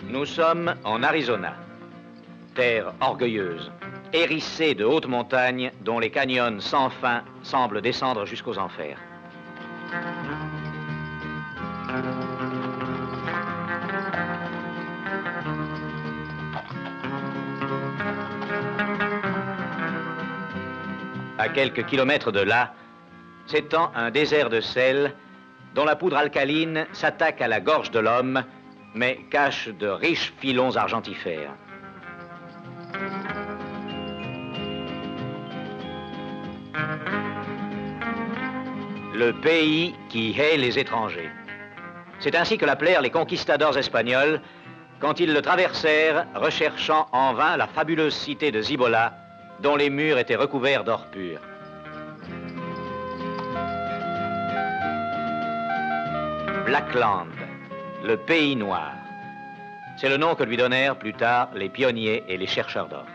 Nous sommes en Arizona, terre orgueilleuse, hérissée de hautes montagnes dont les canyons sans fin semblent descendre jusqu'aux enfers. À quelques kilomètres de là, s'étend un désert de sel dont la poudre alcaline s'attaque à la gorge de l'homme, mais cache de riches filons argentifères. Le pays qui hait les étrangers. C'est ainsi que l'appelèrent les conquistadors espagnols quand ils le traversèrent, recherchant en vain la fabuleuse cité de Cibola, dont les murs étaient recouverts d'or pur. Blackland, le pays noir. C'est le nom que lui donnèrent plus tard les pionniers et les chercheurs d'or.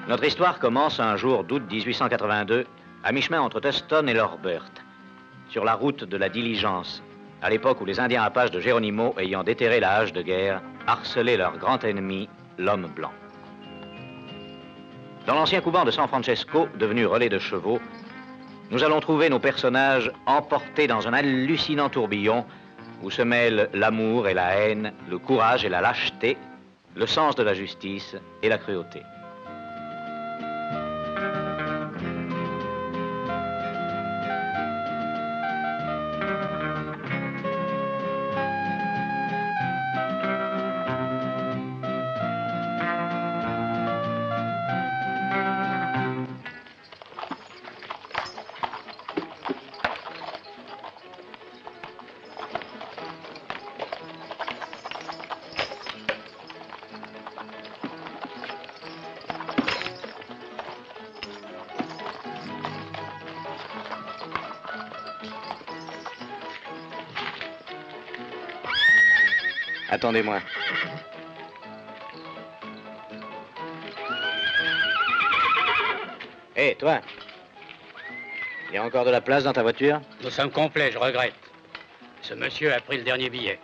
Notre histoire commence un jour d'août 1882, à mi-chemin entre Tuston et Lorbert, sur la route de la diligence, à l'époque où les Indiens Apaches de Geronimo, ayant déterré la hache de guerre, harcelaient leur grand ennemi, l'homme blanc. Dans l'ancien couvent de San Francisco, devenu relais de chevaux, nous allons trouver nos personnages emportés dans un hallucinant tourbillon où se mêlent l'amour et la haine, le courage et la lâcheté, le sens de la justice et la cruauté. Attendez-moi. Hé, toi. Il y a encore de la place dans ta voiture? Nous sommes complets, je regrette. Ce monsieur a pris le dernier billet.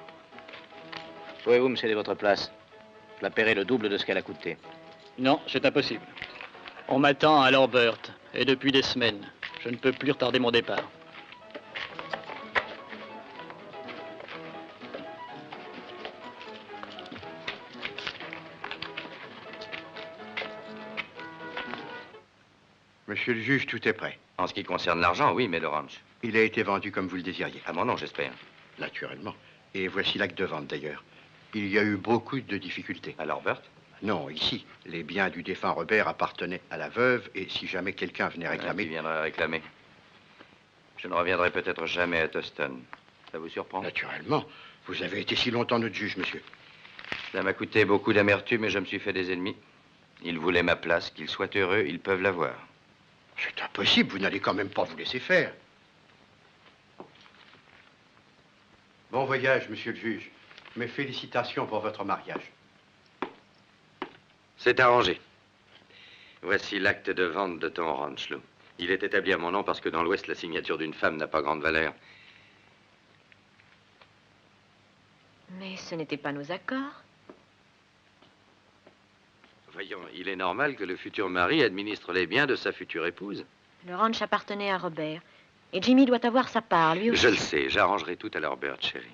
Pouvez-vous me céder votre place? Je la paierai le double de ce qu'elle a coûté. Non, c'est impossible. On m'attend à Lorbert, et depuis des semaines. Je ne peux plus retarder mon départ. Monsieur le juge, tout est prêt. En ce qui concerne l'argent, oui, mais le ranch. Il a été vendu comme vous le désiriez. À mon nom, j'espère. Naturellement. Et voici l'acte de vente, d'ailleurs. Il y a eu beaucoup de difficultés. À Lorbert? Non, ici. Les biens du défunt Robert appartenaient à la veuve, et si jamais quelqu'un venait réclamer... Qui viendrait réclamer? Je ne reviendrai peut-être jamais à Tuston. Ça vous surprend? Naturellement. Vous avez été si longtemps notre juge, monsieur. Ça m'a coûté beaucoup d'amertume et je me suis fait des ennemis. Ils voulaient ma place, qu'ils soient heureux, ils peuvent l'avoir. C'est impossible, vous n'allez quand même pas vous laisser faire. Bon voyage, monsieur le juge. Mes félicitations pour votre mariage. C'est arrangé. Voici l'acte de vente de ton ranch, Lou. Il est établi à mon nom parce que dans l'Ouest, la signature d'une femme n'a pas grande valeur. Mais ce n'était pas nos accords. Voyons, il est normal que le futur mari administre les biens de sa future épouse. Le ranch appartenait à Robert. Et Jimmy doit avoir sa part, lui aussi. Je le sais, j'arrangerai tout à Lorbert, chérie.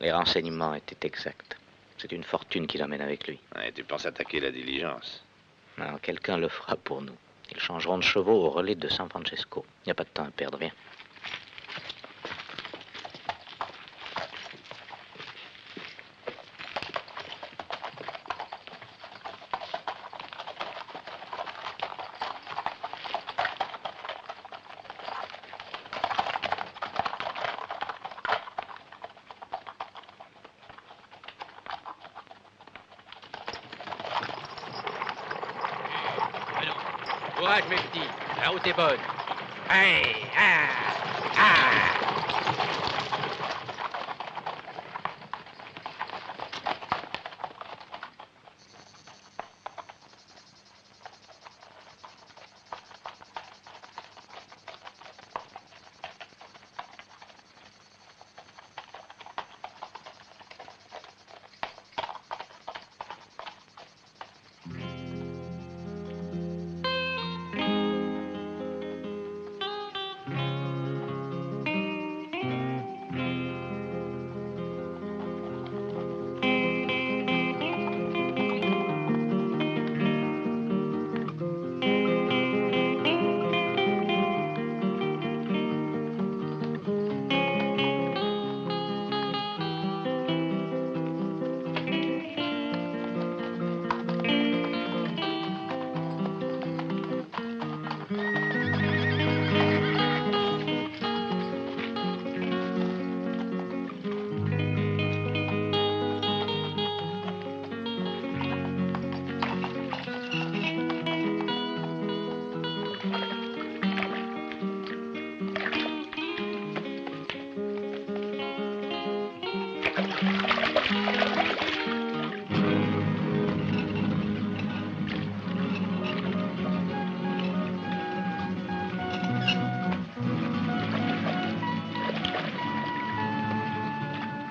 Les renseignements étaient exacts. C'est une fortune qu'il emmène avec lui. Ouais, tu penses attaquer la diligence? Non, quelqu'un le fera pour nous. Ils changeront de chevaux au relais de San Francesco. Il n'y a pas de temps à perdre, viens. Courage, mes petits. La route est bonne. Hey, ah, ah.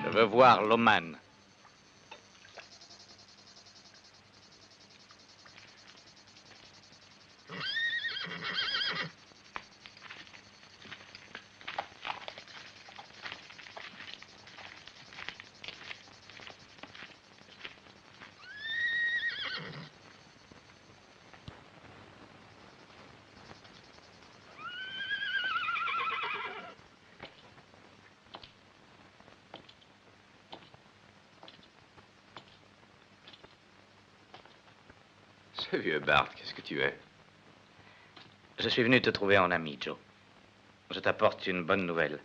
Je veux voir Loman. Ce vieux Bart, qu'est-ce que tu es? Je suis venu te trouver en ami, Joe. Je t'apporte une bonne nouvelle.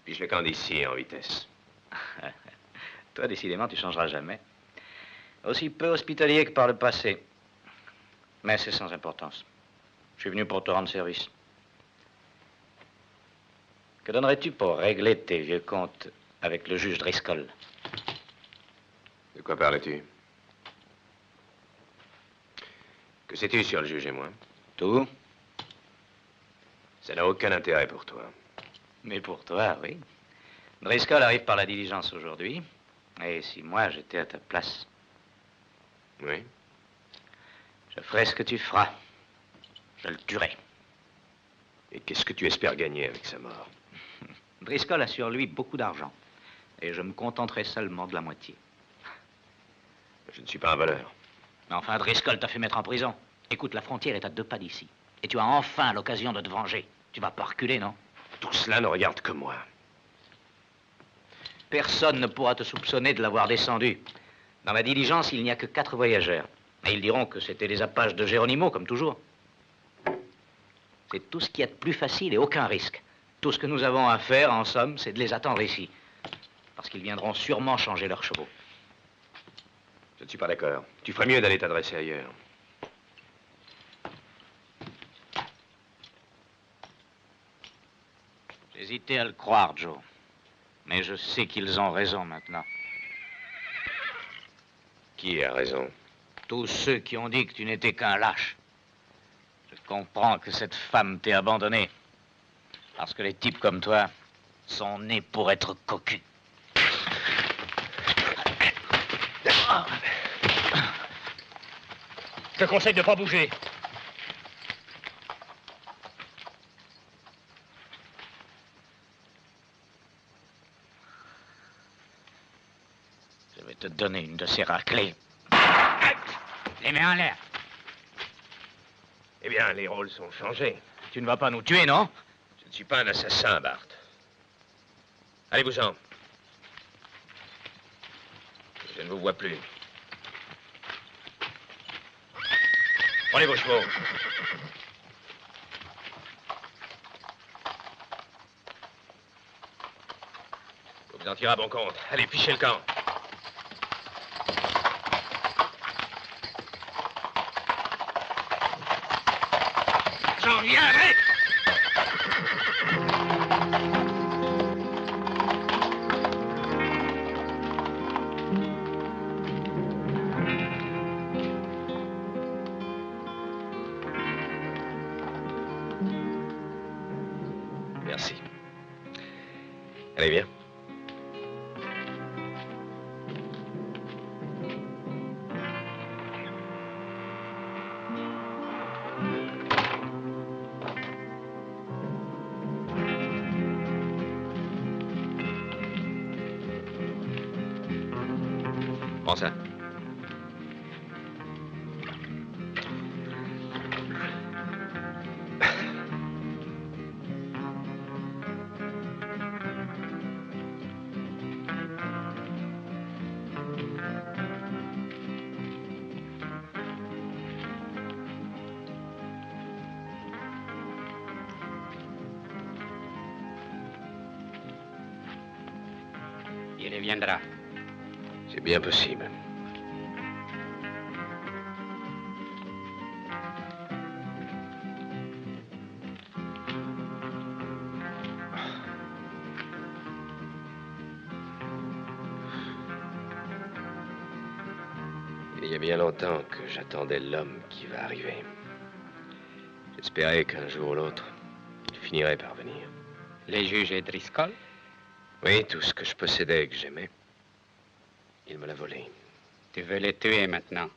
Puis je le camp d'ici en vitesse. Toi, décidément, tu changeras jamais. Aussi peu hospitalier que par le passé. Mais c'est sans importance. Je suis venu pour te rendre service. Que donnerais-tu pour régler tes vieux comptes avec le juge Driscoll? De quoi parles-tu? Que sais-tu sur le juge et moi? Tout. Ça n'a aucun intérêt pour toi. Mais pour toi, oui. Driscoll arrive par la diligence aujourd'hui. Et si moi, j'étais à ta place, Oui? je ferais ce que tu feras. Je le tuerai. Et qu'est-ce que tu espères gagner avec sa mort? Driscoll a sur lui beaucoup d'argent. Et je me contenterai seulement de la moitié. Je ne suis pas un voleur. Mais enfin, Driscoll t'a fait mettre en prison. Écoute, la frontière est à 2 pas d'ici. Et tu as enfin l'occasion de te venger. Tu vas pas reculer, non? Tout cela ne regarde que moi. Personne ne pourra te soupçonner de l'avoir descendu. Dans la diligence, il n'y a que 4 voyageurs. Et ils diront que c'était les apaches de Geronimo, comme toujours. C'est tout ce qu'il y a de plus facile et aucun risque. Tout ce que nous avons à faire, en somme, c'est de les attendre ici. Parce qu'ils viendront sûrement changer leurs chevaux. Je ne suis pas d'accord. Tu ferais mieux d'aller t'adresser ailleurs. J'hésitais à le croire, Joe. Mais je sais qu'ils ont raison maintenant. Qui a raison? Tous ceux qui ont dit que tu n'étais qu'un lâche. Je comprends que cette femme t'ait abandonné. Parce que les types comme toi sont nés pour être cocus. Je te conseille de ne pas bouger. te donner une de ces raclées. Les mains en l'air. Eh bien, les rôles sont changés. Tu ne vas pas nous tuer, non? Je ne suis pas un assassin, Bart. Allez-vous-en. Je ne vous vois plus. Prenez vos chevaux. Vous vous en tirez à bon compte. Allez, fichez le camp. J'en viendrai. Merci. Allez, viens. Prends ça. Il reviendra. C'est bien possible. Il y a bien longtemps que j'attendais l'homme qui va arriver. J'espérais qu'un jour ou l'autre, il finirait par venir. Les juges et Driscoll? Oui, tout ce que je possédais et que j'aimais, il me l'a volé. Tu veux les tuer maintenant?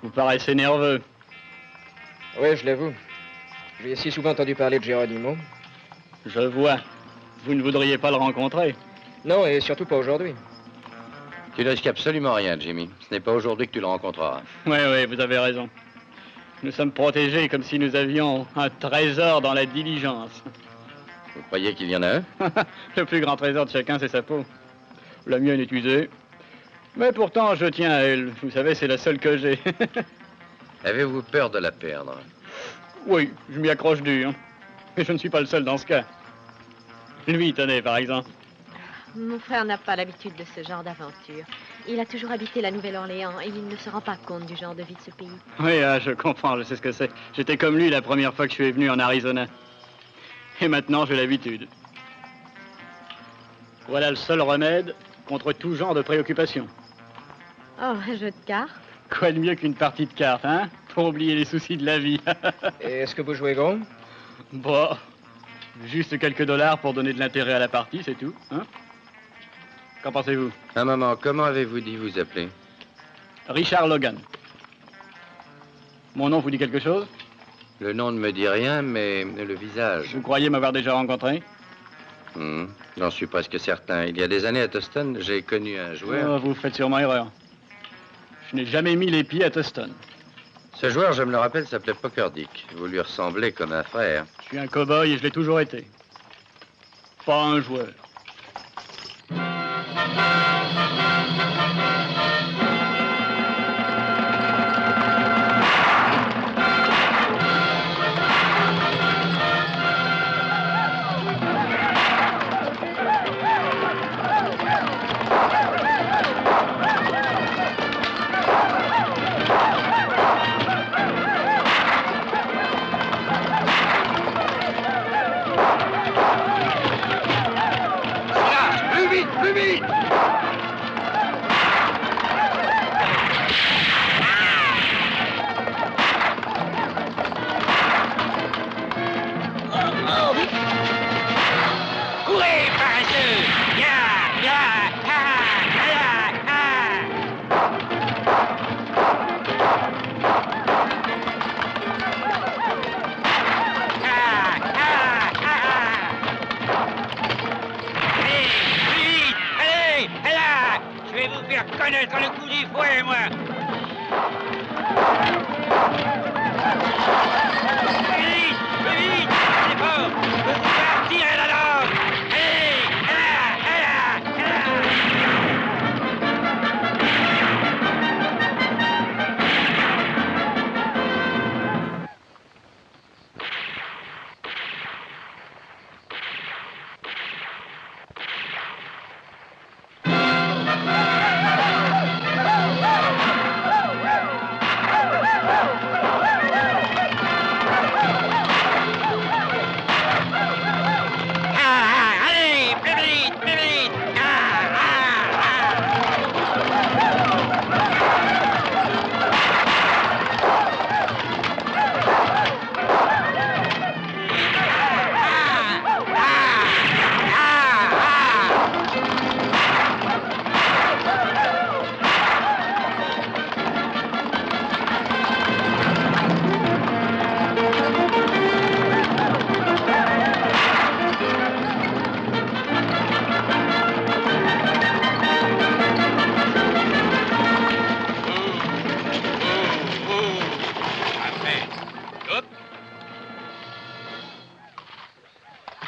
Vous paraissez nerveux. Oui, je l'avoue. J'ai si souvent entendu parler de Geronimo. Je vois. Vous ne voudriez pas le rencontrer? Non, et surtout pas aujourd'hui. Tu ne risques absolument rien, Jimmy. Ce n'est pas aujourd'hui que tu le rencontreras. Oui, oui, vous avez raison. Nous sommes protégés comme si nous avions un trésor dans la diligence. Vous croyez qu'il y en a un? Le plus grand trésor de chacun, c'est sa peau. La mienne est usée. Mais pourtant, je tiens à elle. Vous savez, c'est la seule que j'ai. Avez-vous peur de la perdre? Oui, je m'y accroche dur. Mais je ne suis pas le seul dans ce cas. Lui, tenez, par exemple. Mon frère n'a pas l'habitude de ce genre d'aventure. Il a toujours habité la Nouvelle-Orléans et il ne se rend pas compte du genre de vie de ce pays. Oui, je comprends, je sais ce que c'est. J'étais comme lui la première fois que je suis venu en Arizona. Et maintenant, j'ai l'habitude. Voilà le seul remède contre tout genre de préoccupation. Oh, un jeu de cartes? Quoi de mieux qu'une partie de cartes, hein? Pour oublier les soucis de la vie. Et est-ce que vous jouez gros? Bon, juste quelques dollars pour donner de l'intérêt à la partie, c'est tout, hein? Qu'en pensez-vous? Un moment, comment avez-vous dit vous appeler? Richard Logan. Mon nom vous dit quelque chose? Le nom ne me dit rien, mais le visage. Vous croyez m'avoir déjà rencontré? J'en suis presque certain. Il y a des années à Tuston, j'ai connu un joueur. Oh, vous faites sûrement erreur. Je n'ai jamais mis les pieds à Tuston. Ce joueur, je me le rappelle, s'appelait Poker Dick. Vous lui ressemblez comme un frère. Je suis un cow-boy et je l'ai toujours été. Pas un joueur. Courez, paresseux! Ya, ya, ha, ya, ha. connaître le coup du fouet, moi. Vite, vite, c'est fort. Je vous faire tirer la langue. Allez,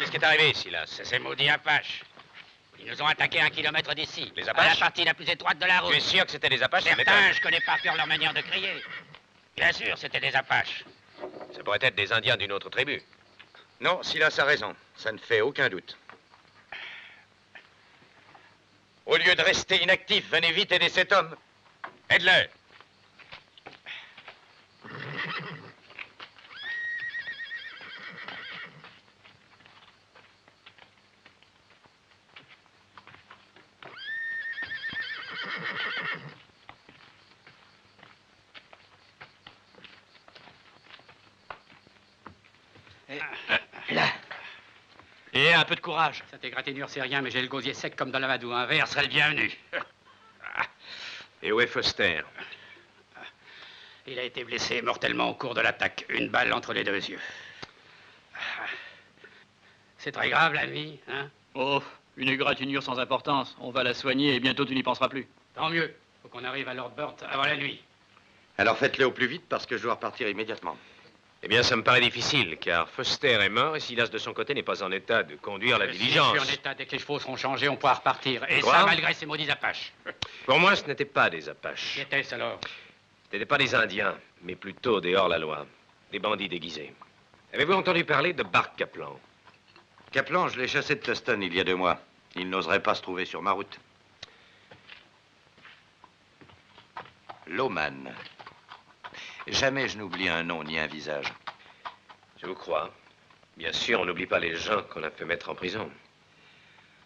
Qu'est-ce qui est arrivé ici, là? C'est ces maudits Apaches. Ils nous ont attaqués à 1 kilomètre d'ici. Les Apaches? À la partie la plus étroite de la route. Tu es sûr que c'était des Apaches? Certains, je connais par cœur leur manière de crier. Bien sûr, c'était des Apaches. Ça pourrait être des Indiens d'une autre tribu. Non, Silas a raison. Ça ne fait aucun doute. Au lieu de rester inactif, venez vite aider cet homme. Aide-le. Et un peu de courage. Cette égratignure, c'est rien, mais j'ai le gosier sec comme dans l'amadou. Un verre serait le bienvenu. Et où est Foster? Il a été blessé mortellement au cours de l'attaque. Une balle entre les 2 yeux. C'est très grave, l'ami, hein? Oh, une égratignure sans importance. On va la soigner et bientôt tu n'y penseras plus. Tant mieux. Faut qu'on arrive à Lord Burt avant la nuit. Alors faites-le au plus vite parce que je dois repartir immédiatement. Eh bien, ça me paraît difficile, car Foster est mort et Silas, de son côté, n'est pas en état de conduire la diligence. Je suis en état, dès que les chevaux seront changés, on pourra repartir. Et Quoi? ça, malgré ces maudits Apaches. Pour moi, ce n'étaient pas des Apaches. Qui était-ce alors? Ce n'étaient pas des Indiens, mais plutôt des hors-la-loi, des bandits déguisés. Avez-vous entendu parler de Bart Kaplan? Kaplan, je l'ai chassé de Tuston il y a 2 mois. Il n'oserait pas se trouver sur ma route. Loman. Jamais je n'oublie un nom ni un visage. Je vous crois. Bien sûr, on n'oublie pas les gens qu'on a fait mettre en prison.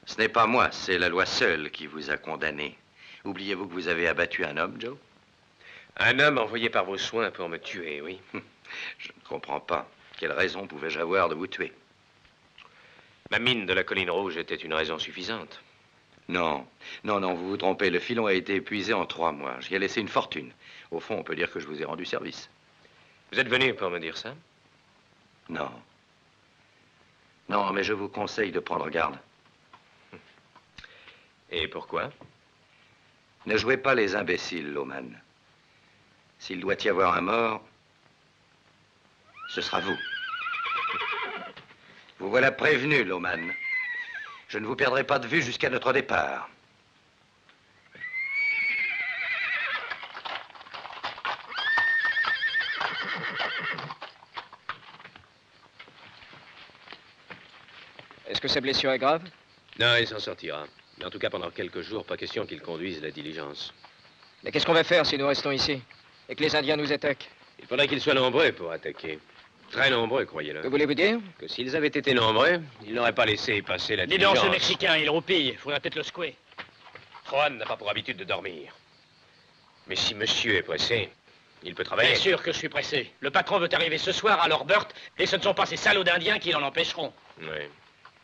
Ce n'est pas moi, c'est la loi seule qui vous a condamné. Oubliez-vous que vous avez abattu un homme, Joe? Un homme envoyé par vos soins pour me tuer, oui. Je ne comprends pas. Quelle raison pouvais-je avoir de vous tuer? Ma mine de la colline rouge était une raison suffisante. Non, non, vous vous trompez. Le filon a été épuisé en 3 mois. J'y ai laissé une fortune. Au fond, on peut dire que je vous ai rendu service. Vous êtes venu pour me dire ça? Non. Non, mais je vous conseille de prendre garde. Et pourquoi? Ne jouez pas les imbéciles, Loman. S'il doit y avoir un mort, ce sera vous. Vous voilà prévenu, Loman. Je ne vous perdrai pas de vue jusqu'à notre départ. Est-ce que sa blessure est grave? Non, il s'en sortira. Mais en tout cas, pendant quelques jours, pas question qu'il conduise la diligence. Mais qu'est-ce qu'on va faire si nous restons ici et que les Indiens nous attaquent? Il faudrait qu'ils soient nombreux pour attaquer. Très nombreux, croyez-le. Que voulez-vous dire? Que s'ils avaient été nombreux, ils n'auraient pas laissé passer la Dis donc, diligence. ce Mexicain, il roupille. Faudrait peut-être le secouer. Juan n'a pas pour habitude de dormir. Mais si monsieur est pressé, il peut travailler. Bien sûr que je suis pressé. Le patron veut arriver ce soir à Lord Burt, et ce ne sont pas ces salauds d'Indiens qui l'en empêcheront. Oui.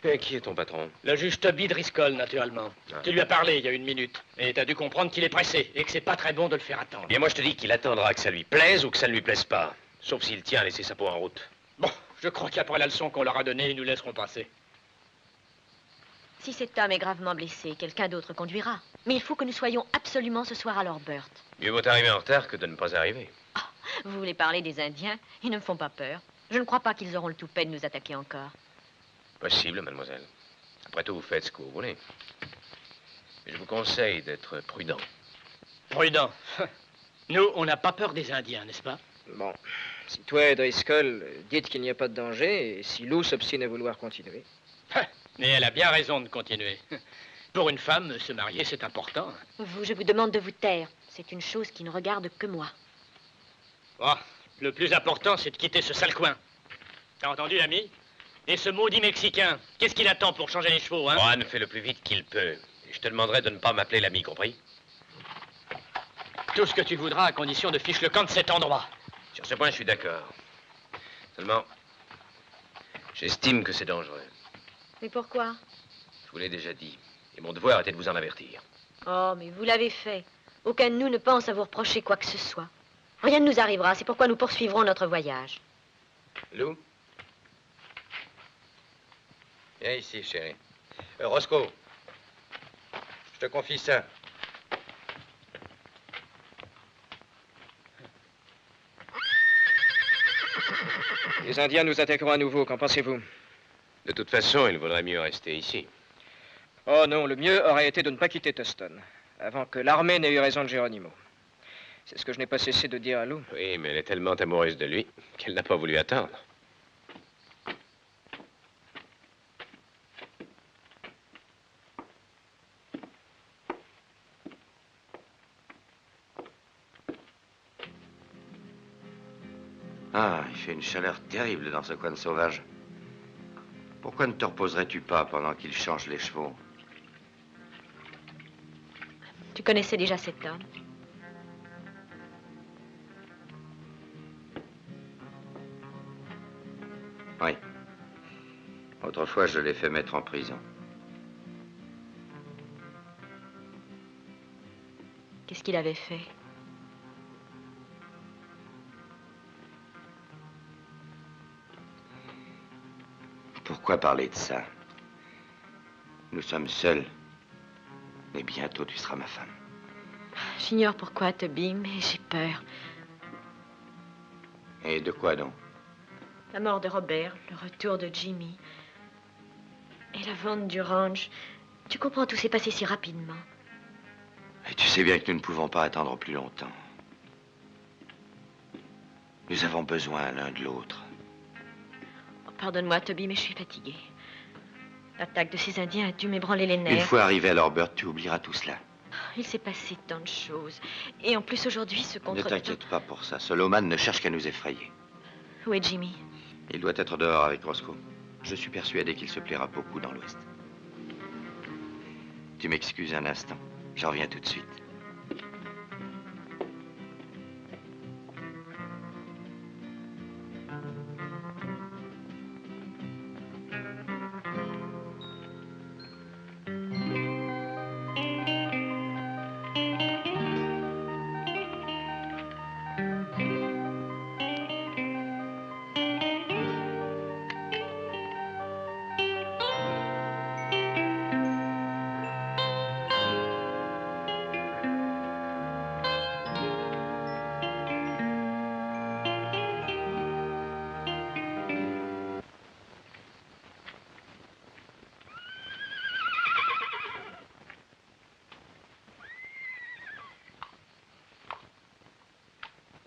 Et qui est ton patron? Le juge Toby Driscoll, naturellement. Ah. Tu lui as parlé il y a 1 minute. Et t'as dû comprendre qu'il est pressé, et que c'est pas très bon de le faire attendre. Bien, moi, je te dis qu'il attendra que ça lui plaise ou que ça ne lui plaise pas. Sauf s'il tient à laisser sa peau en route. Bon, je crois qu'après la leçon qu'on leur a donnée, ils nous laisseront passer. Si cet homme est gravement blessé, quelqu'un d'autre conduira. Mais il faut que nous soyons absolument ce soir à Lorbert. Mieux vaut arriver en retard que de ne pas arriver. Oh, vous voulez parler des Indiens? Ils ne me font pas peur. Je ne crois pas qu'ils auront le toupet de nous attaquer encore. Possible, mademoiselle. Après tout, vous faites ce que vous voulez. Mais je vous conseille d'être prudent. Prudent. Nous, on n'a pas peur des Indiens, n'est-ce pas? Bon, si toi et Driscoll dites qu'il n'y a pas de danger, et si Lou s'obstine à vouloir continuer. Mais elle a bien raison de continuer. Pour une femme, se marier, c'est important. Je vous demande de vous taire. C'est une chose qui ne regarde que moi. Oh, le plus important, c'est de quitter ce sale coin. T'as entendu, l'ami? Et ce maudit Mexicain, qu'est-ce qu'il attend pour changer les chevaux, hein? Juan fait le plus vite qu'il peut. Et je te demanderai de ne pas m'appeler l'ami, compris? Tout ce que tu voudras, à condition de fiche le camp de cet endroit. Sur ce point, je suis d'accord. Seulement, j'estime que c'est dangereux. Mais pourquoi? Je vous l'ai déjà dit. Et mon devoir était de vous en avertir. Oh, mais vous l'avez fait. Aucun de nous ne pense à vous reprocher quoi que ce soit. Rien ne nous arrivera, c'est pourquoi nous poursuivrons notre voyage. Lou? Viens ici, chérie. Roscoe, je te confie ça. Les Indiens nous attaqueront à nouveau, qu'en pensez-vous? De toute façon, il vaudrait mieux rester ici. Oh non, le mieux aurait été de ne pas quitter Tuston, avant que l'armée n'ait eu raison de Geronimo. C'est ce que je n'ai pas cessé de dire à Lou. Oui, mais elle est tellement amoureuse de lui qu'elle n'a pas voulu attendre. Ah, il fait une chaleur terrible dans ce coin de sauvage. Pourquoi ne te reposerais-tu pas pendant qu'il change les chevaux? Tu connaissais déjà cet homme? Oui. Autrefois, je l'ai fait mettre en prison. Qu'est-ce qu'il avait fait? Pourquoi parler de ça? Nous sommes seuls. Mais bientôt, tu seras ma femme. J'ignore pourquoi, Toby, mais j'ai peur. Et de quoi donc? La mort de Robert, le retour de Jimmy et la vente du ranch. Tu comprends, tout s'est passé si rapidement. Et tu sais bien que nous ne pouvons pas attendre plus longtemps. Nous avons besoin l'un de l'autre. Oh, pardonne-moi, Toby, mais je suis fatiguée. L'attaque de ces Indiens a dû m'ébranler les nerfs. Une fois arrivé à Lorbert, tu oublieras tout cela. Il s'est passé tant de choses. Et en plus, aujourd'hui, ce contre... Ne t'inquiète pas pour ça. Solomon ne cherche qu'à nous effrayer. Où est Jimmy? Il doit être dehors avec Roscoe. Je suis persuadé qu'il se plaira beaucoup dans l'Ouest. Tu m'excuses un instant. J'en reviens tout de suite.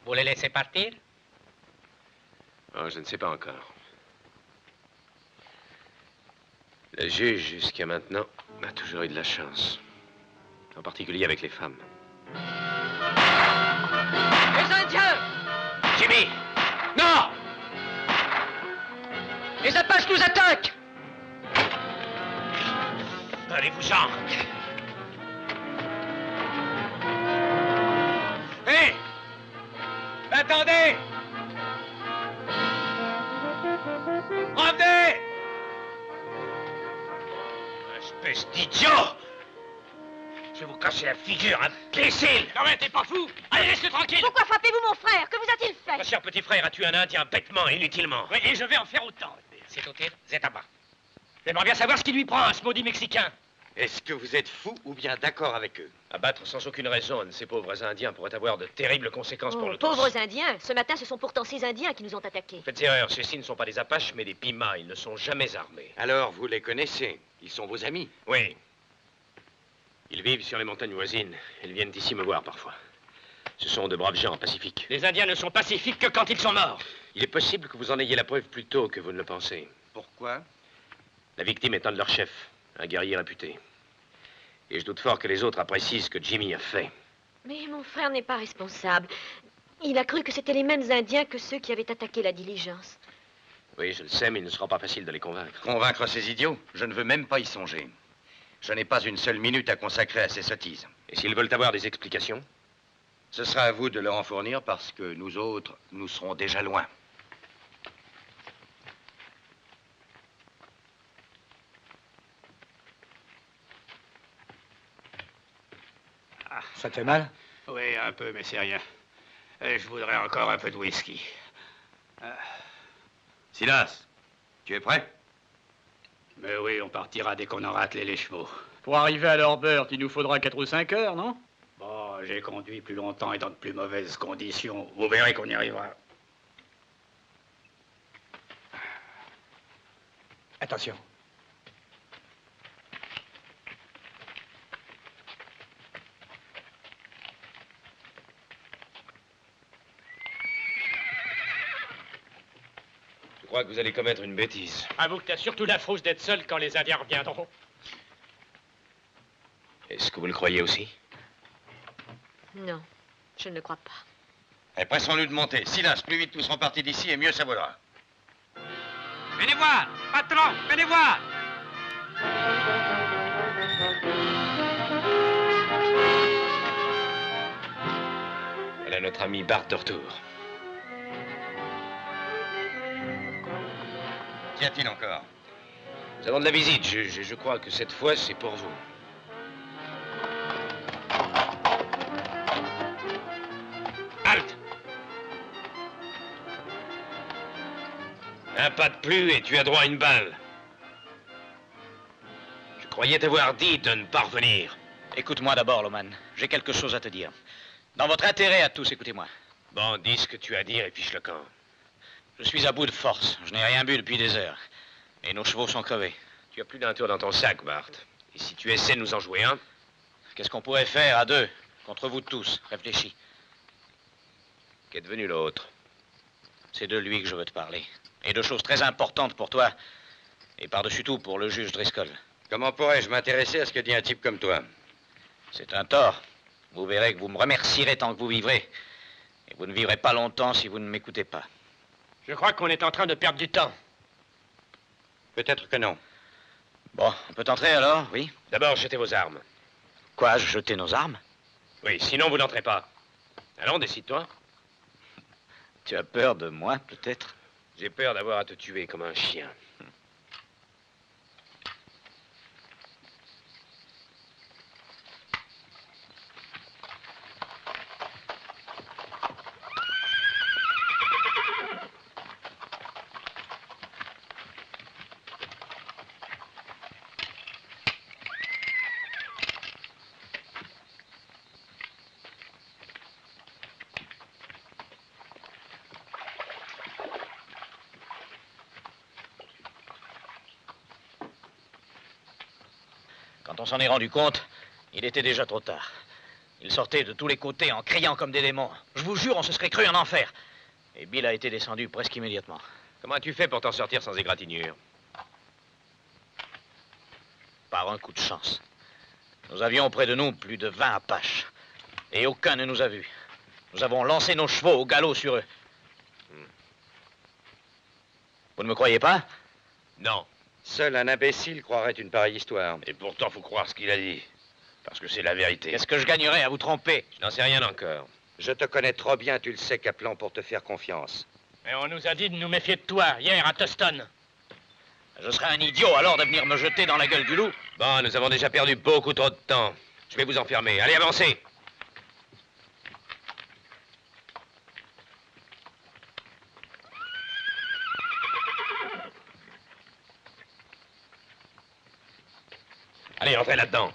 Vous les laissez partir? Oh, je ne sais pas encore. Le juge, jusqu'à maintenant, a toujours eu de la chance. En particulier avec les femmes. Les Indiens! Jimmy! Non! Les Apaches nous attaquent! Allez-vous-en! Hé! Attendez! Revenez! Espèce d'idiot! Je vais vous casser la figure, imbécile! Non mais t'es pas fou! Allez, laisse-le tranquille! Pourquoi frappez-vous mon frère? Que vous a-t-il fait? Mon cher petit frère a tué un Indien bêtement, inutilement. Oui, et je vais en faire autant. C'est au tir, c'est à bas. J'aimerais bien savoir ce qui lui prend à ce maudit Mexicain. Est-ce que vous êtes fou ou bien d'accord avec eux? Abattre sans aucune raison un de ces pauvres Indiens pourrait avoir de terribles conséquences pour nous tous. Pauvres Indiens. Ce matin, ce sont pourtant ces Indiens qui nous ont attaqués. Faites erreur, ceux-ci ne sont pas des Apaches, mais des Pimas. Ils ne sont jamais armés. Alors, vous les connaissez? Ils sont vos amis? Oui. Ils vivent sur les montagnes voisines. Ils viennent ici me voir parfois. Ce sont de braves gens pacifiques. Les Indiens ne sont pacifiques que quand ils sont morts. Il est possible que vous en ayez la preuve plus tôt que vous ne le pensez. Pourquoi? La victime est un de leurs chefs, un guerrier réputé. Et je doute fort que les autres apprécient ce que Jimmy a fait. Mais mon frère n'est pas responsable. Il a cru que c'était les mêmes Indiens que ceux qui avaient attaqué la diligence. Oui, je le sais, mais il ne sera pas facile de les convaincre. Convaincre ces idiots? Je ne veux même pas y songer. Je n'ai pas une seule minute à consacrer à ces sottises. Et s'ils veulent avoir des explications? Ce sera à vous de leur en fournir parce que nous autres, nous serons déjà loin. Ça te fait mal? Oui, un peu, mais c'est rien. Je voudrais encore un peu de whisky. Silas, tu es prêt? Mais oui, on partira dès qu'on aura attelé les chevaux. Pour arriver à Norbert, il nous faudra 4 ou 5 heures, non? Bon, j'ai conduit plus longtemps et dans de plus mauvaises conditions. Vous verrez qu'on y arrivera. Attention. Je crois que vous allez commettre une bêtise. Avoue que t'as surtout la frousse d'être seul quand les Indiens reviendront. Est-ce que vous le croyez aussi? Non, je ne le crois pas. Eh, pressons-nous de monter. Silas, plus vite nous serons partis d'ici et mieux ça vaudra. Venez voir, patron, venez voir. Voilà notre ami Bart de retour. Qu'y a-t-il encore? Nous avons de la visite, juge, et je crois que cette fois, c'est pour vous. Halte! Un pas de plus et tu as droit à une balle. Je croyais t'avoir dit de ne pas revenir. Écoute-moi d'abord, Loman. J'ai quelque chose à te dire. Dans votre intérêt à tous, écoutez-moi. Bon, dis ce que tu as à dire et fiche le camp. Je suis à bout de force. Je n'ai rien bu depuis des heures. Et nos chevaux sont crevés. Tu as plus d'un tour dans ton sac, Bart. Et si tu essaies de nous en jouer un? Qu'est-ce qu'on pourrait faire à deux, contre vous tous? Réfléchis. Qu'est devenu l'autre? C'est de lui que je veux te parler. Et de choses très importantes pour toi. Et par-dessus tout pour le juge Driscoll. Comment pourrais-je m'intéresser à ce que dit un type comme toi? C'est un tort. Vous verrez que vous me remercierez tant que vous vivrez. Et vous ne vivrez pas longtemps si vous ne m'écoutez pas. Je crois qu'on est en train de perdre du temps. Peut-être que non. Bon, on peut entrer alors, oui? D'abord, jetez vos armes. Quoi, jeter nos armes? Oui, sinon vous n'entrez pas. Allons, décide-toi. Tu as peur de moi, peut-être? J'ai peur d'avoir à te tuer comme un chien. Quand on s'en est rendu compte, il était déjà trop tard. Ils sortaient de tous les côtés en criant comme des démons. Je vous jure, on se serait cru en enfer. Et Bill a été descendu presque immédiatement. Comment as-tu fait pour t'en sortir sans égratignure? Par un coup de chance. Nous avions auprès de nous plus de 20 Apaches. Et aucun ne nous a vus. Nous avons lancé nos chevaux au galop sur eux. Vous ne me croyez pas? Non. Seul un imbécile croirait une pareille histoire. Et pourtant, faut croire ce qu'il a dit. Parce que c'est la vérité. Qu'est-ce que je gagnerais à vous tromper? Je n'en sais rien encore. Je te connais trop bien, tu le sais, Kaplan, pour te faire confiance. Mais on nous a dit de nous méfier de toi, hier, à Tuston. Je serais un idiot alors de venir me jeter dans la gueule du loup. Bon, nous avons déjà perdu beaucoup trop de temps. Je vais vous enfermer. Allez, avancez. Allez, entrez là-dedans.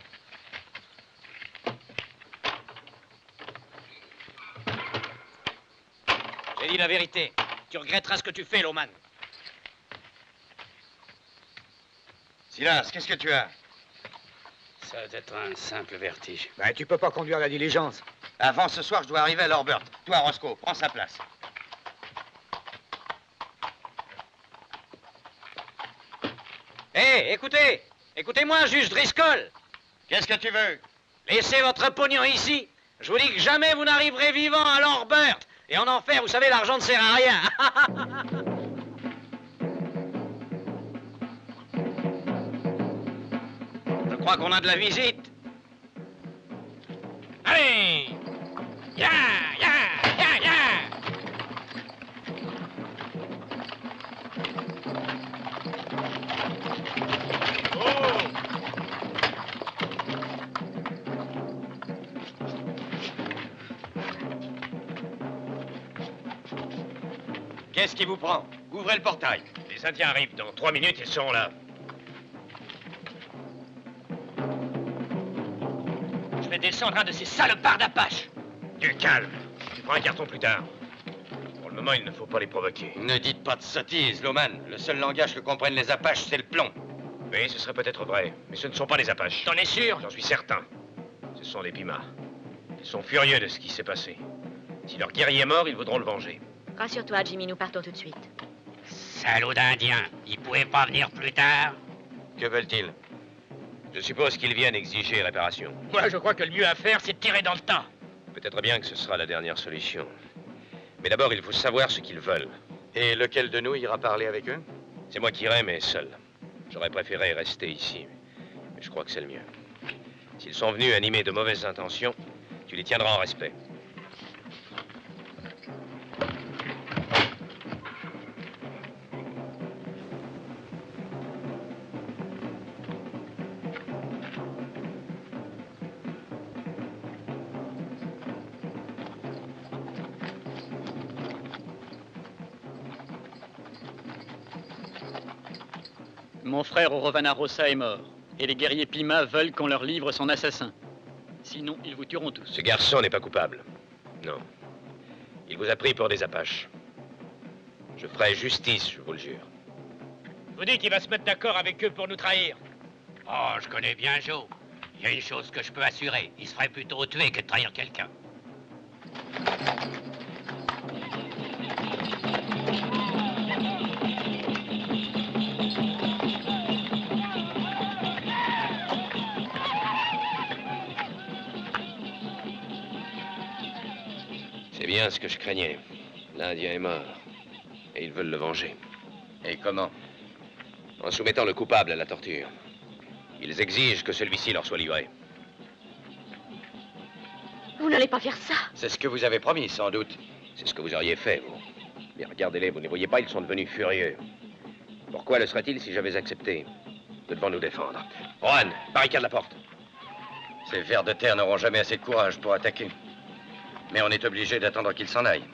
J'ai dit la vérité. Tu regretteras ce que tu fais, Loman. Silas, qu'est-ce que tu as? Ça doit être un simple vertige. Ben, tu peux pas conduire la diligence. Avant ce soir, je dois arriver à Lorbert. Toi, Roscoe, prends sa place. Hé, écoutez! Écoutez-moi, juge Driscoll! Qu'est-ce que tu veux? Laissez votre pognon ici. Je vous dis que jamais vous n'arriverez vivant à Lorbert. Et en enfer, vous savez, l'argent ne sert à rien. Je crois qu'on a de la visite. Allez! Ya, ya, ya, ya! Qu'est-ce qui vous prend? Ouvrez le portail. Les Indiens arrivent. Dans 3 minutes, ils seront là. Je vais descendre un de ces salopards d'Apache. Du calme. Tu feras un carton plus tard. Pour le moment, il ne faut pas les provoquer. Ne dites pas de sottises, Loman. Le seul langage que comprennent les Apaches, c'est le plomb. Oui, ce serait peut-être vrai. Mais ce ne sont pas les Apaches. T'en es sûr? J'en suis certain. Ce sont les Pimas. Ils sont furieux de ce qui s'est passé. Si leur guerrier est mort, ils voudront le venger. Rassure-toi, Jimmy, nous partons tout de suite. Salaud d'Indien. Ils pouvaient pas venir plus tard? Que veulent-ils? Je suppose qu'ils viennent exiger réparation. Moi, je crois que le mieux à faire, c'est de tirer dans le tas. Peut-être bien que ce sera la dernière solution. Mais d'abord, il faut savoir ce qu'ils veulent. Et lequel de nous ira parler avec eux? C'est moi qui irai, mais seul. J'aurais préféré rester ici. Mais je crois que c'est le mieux. S'ils sont venus animés de mauvaises intentions, tu les tiendras en respect. Mon frère Orovanarosa est mort, et les guerriers Pima veulent qu'on leur livre son assassin. Sinon, ils vous tueront tous. Ce garçon n'est pas coupable. Non. Il vous a pris pour des Apaches. Je ferai justice, je vous le jure. Vous dites qu'il va se mettre d'accord avec eux pour nous trahir. Oh, je connais bien Joe. Il y a une chose que je peux assurer. Il se ferait plutôt tuer que de trahir quelqu'un. C'est bien ce que je craignais. L'Indien est mort. Et ils veulent le venger. Et comment? En soumettant le coupable à la torture. Ils exigent que celui-ci leur soit livré. Vous n'allez pas faire ça. C'est ce que vous avez promis, sans doute. C'est ce que vous auriez fait, vous. Mais regardez-les, vous ne les voyez pas, ils sont devenus furieux. Pourquoi le serait-il si j'avais accepté? Nous devons nous défendre. Juan, barricade la porte. Ces vers de terre n'auront jamais assez de courage pour attaquer. Mais on est obligé d'attendre qu'ils s'en aillent.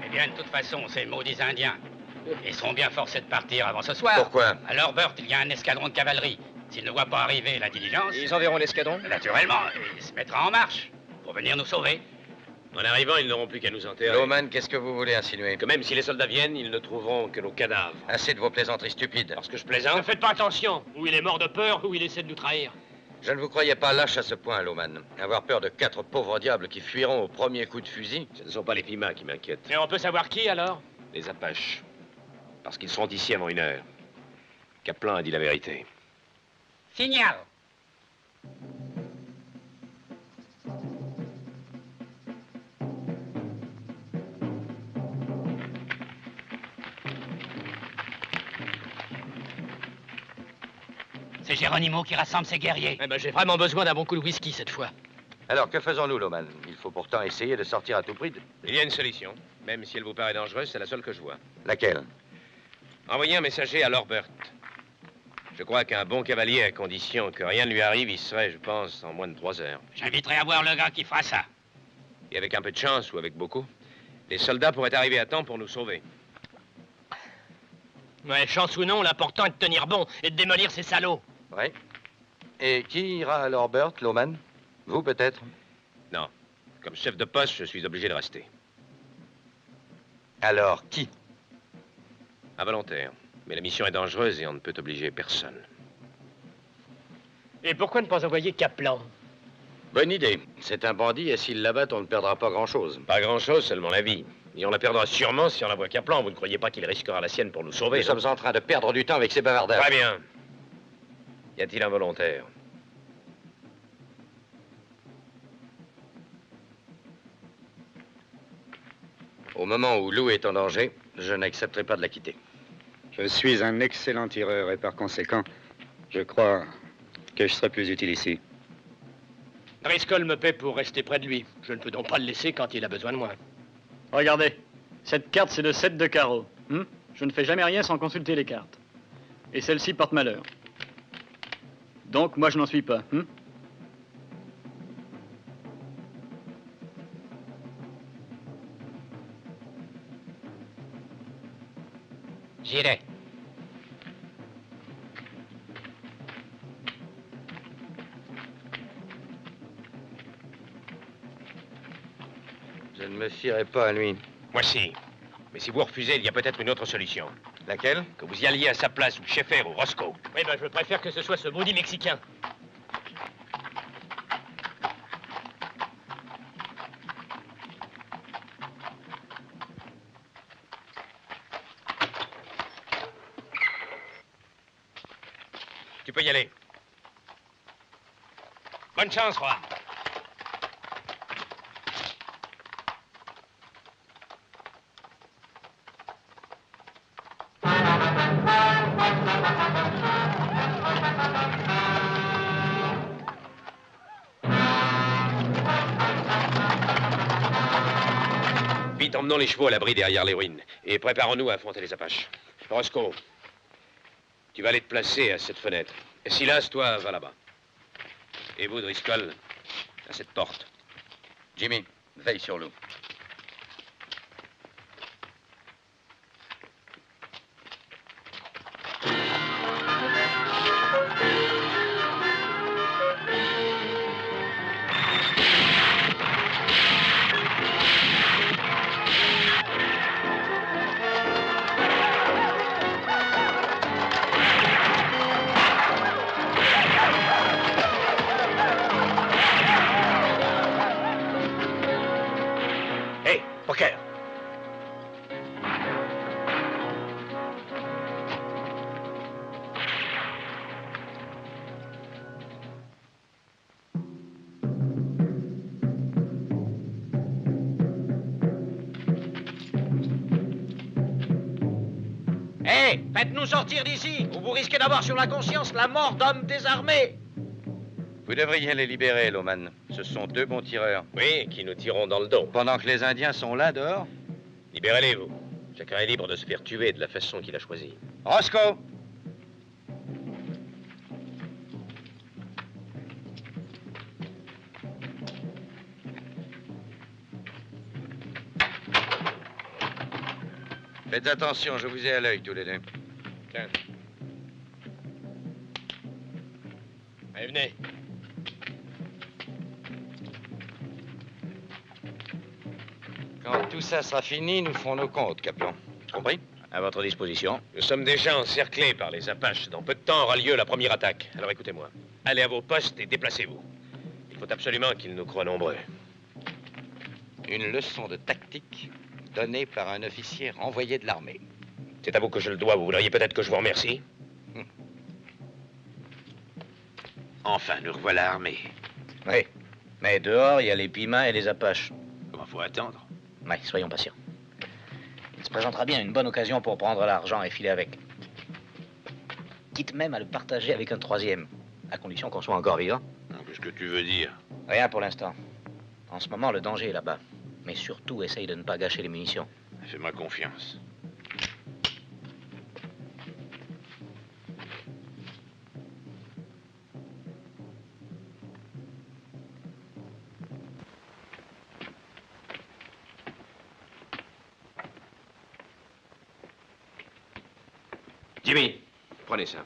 Eh bien, de toute façon, ces maudits Indiens. Ils seront bien forcés de partir avant ce soir. Pourquoi? À Lorbert, il y a un escadron de cavalerie. S'ils ne voient pas arriver la diligence... Ils enverront l'escadron? Naturellement, il se mettra en marche pour venir nous sauver. En arrivant, ils n'auront plus qu'à nous enterrer. Loman, qu'est-ce que vous voulez insinuer? Que même si les soldats viennent, ils ne trouveront que nos cadavres. Assez de vos plaisanteries stupides. Parce que je Ne plaisante. faites pas attention. Ou il est mort de peur, ou il essaie de nous trahir. Je ne vous croyais pas lâche à ce point, Loman. Avoir peur de 4 pauvres diables qui fuiront au premier coup de fusil? Ce ne sont pas les Pimas qui m'inquiètent. Mais on peut savoir qui, alors? Les Apaches. Parce qu'ils seront ici avant 1 heure. Kaplan a dit la vérité. Signal. C'est Geronimo qui rassemble ses guerriers. Eh ben, j'ai vraiment besoin d'un bon coup de whisky cette fois. Alors, que faisons-nous, Loman? Il faut pourtant essayer de sortir à tout prix de... Il y a une solution. Même si elle vous paraît dangereuse, c'est la seule que je vois. Laquelle? Envoyez un messager à Lorbert. Je crois qu'un bon cavalier, à condition que rien ne lui arrive, y serait, je pense, en moins de 3 heures. J'inviterai à voir le gars qui fera ça. Et avec un peu de chance, ou avec beaucoup, les soldats pourraient arriver à temps pour nous sauver. Ouais, chance ou non, l'important est de tenir bon et de démolir ces salauds. Oui. Et qui ira alors, Burt, Loman? Vous, peut-être? Non. Comme chef de poste, je suis obligé de rester. Alors, qui? Involontaire. Mais la mission est dangereuse et on ne peut obliger personne. Et pourquoi ne pas envoyer Kaplan? Bonne idée. C'est un bandit et s'il l'abattent, on ne perdra pas grand-chose. Pas grand-chose, seulement la vie. Et on la perdra sûrement si on envoie Kaplan. Vous ne croyez pas qu'il risquera la sienne pour nous sauver? Nous sommes en train de perdre du temps avec ces bavardages. Très bien. Y a-t-il un volontaire? Au moment où Lou est en danger, je n'accepterai pas de la quitter. Je suis un excellent tireur et par conséquent, je crois que je serai plus utile ici. Driscoll me paie pour rester près de lui. Je ne peux donc pas le laisser quand il a besoin de moi. Regardez, cette carte, c'est le 7 de carreau. Je ne fais jamais rien sans consulter les cartes. Et celle-ci porte malheur. Donc, moi, je n'en suis pas. J'irai. Je ne me fierai pas à lui. Moi si. Mais si vous refusez, il y a peut-être une autre solution. Laquelle? Que vous y alliez à sa place, ou Schaeffer, ou Roscoe. Oui, ben, je préfère que ce soit ce maudit Mexicain. Tu peux y aller. Bonne chance, Juan. Vite, emmenons les chevaux à l'abri derrière les ruines. Et préparons-nous à affronter les Apaches. Roscoe, tu vas aller te placer à cette fenêtre. Et Silas, toi, va là-bas. Et vous, Driscoll, à cette porte. Jimmy, veille sur Lou. Poker. Hé, faites-nous sortir d'ici, ou vous risquez d'avoir sur la conscience la mort d'hommes désarmés. Vous devriez les libérer, Loman. Ce sont deux bons tireurs. Oui, qui nous tirons dans le dos. Pendant que les Indiens sont là, dehors. Libérez-les, vous. Chacun est libre de se faire tuer de la façon qu'il a choisie. Roscoe! Faites attention, je vous ai à l'œil tous les deux. Tiens. Allez, venez. Quand tout ça sera fini, nous ferons nos comptes, Kaplan. Compris? À votre disposition. Nous sommes déjà encerclés par les Apaches. Dans peu de temps aura lieu la première attaque. Alors écoutez-moi. Allez à vos postes et déplacez-vous. Il faut absolument qu'ils nous croient nombreux. Une leçon de tactique donnée par un officier renvoyé de l'armée. C'est à vous que je le dois. Vous voudriez peut-être que je vous remercie? Enfin, nous revoilà armés. Oui. Mais dehors, il y a les Pimas et les Apaches. Comment faut attendre? Oui, soyons patients. Il se présentera bien une bonne occasion pour prendre l'argent et filer avec. Quitte même à le partager avec un troisième, à condition qu'on soit encore vivant. Qu'est-ce que tu veux dire? Rien pour l'instant. En ce moment, le danger est là-bas. Mais surtout, essaye de ne pas gâcher les munitions. Fais-moi confiance. Jimmy, prenez ça.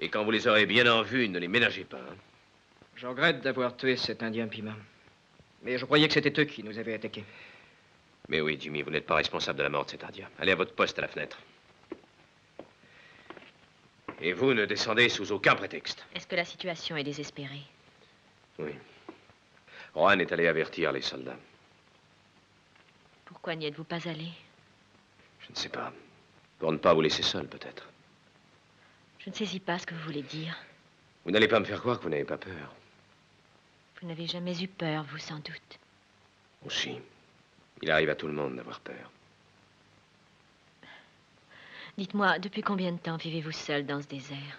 Et quand vous les aurez bien en vue, ne les ménagez pas. Hein. Je regrette d'avoir tué cet Indien Pima. Mais je croyais que c'était eux qui nous avaient attaqués. Mais oui, Jimmy, vous n'êtes pas responsable de la mort de cet Indien. Allez à votre poste à la fenêtre. Et vous ne descendez sous aucun prétexte. Est-ce que la situation est désespérée? Oui. Rohan est allé avertir les soldats. Pourquoi n'y êtes-vous pas allé? Je ne sais pas. Pour ne pas vous laisser seul, peut-être. Je ne saisis pas ce que vous voulez dire. Vous n'allez pas me faire croire que vous n'avez pas peur. Vous n'avez jamais eu peur, vous, sans doute. Aussi. Il arrive à tout le monde d'avoir peur. Dites-moi, depuis combien de temps vivez-vous seul dans ce désert?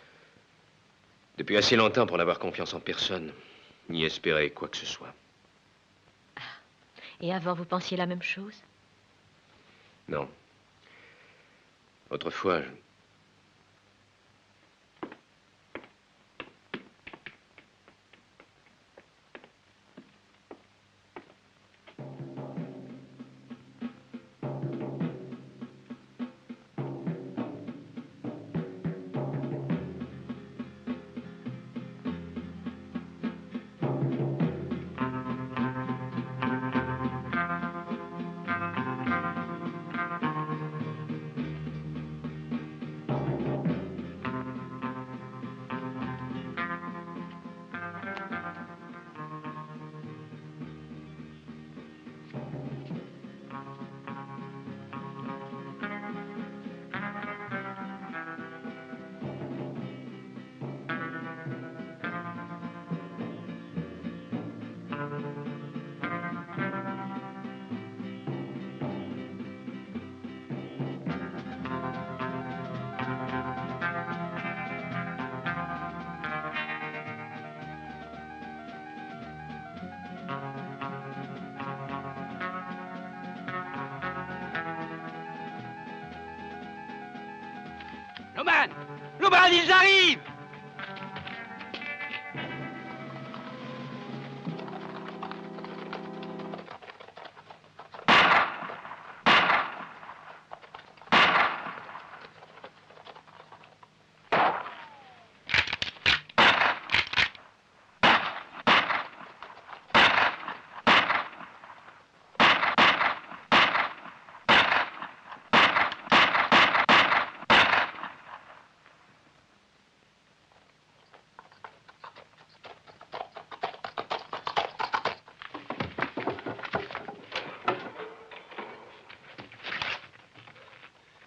Depuis assez longtemps pour n'avoir confiance en personne, ni espérer quoi que ce soit. Et avant, vous pensiez la même chose? Non. Autrefois, Loman! Loman, ils arrivent!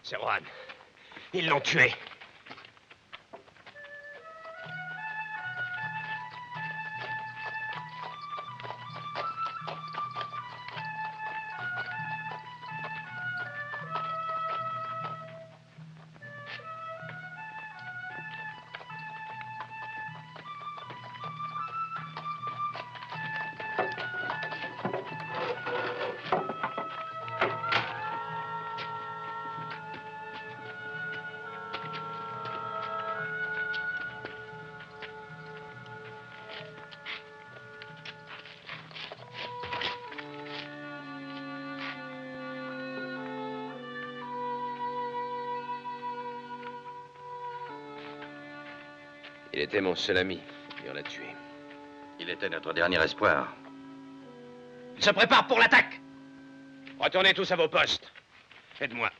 c'est Rohan. Ils l'ont tué. Il était mon seul ami, et on l'a tué. Il était notre dernier espoir. Il se prépare pour l'attaque. Retournez tous à vos postes. Faites-moi.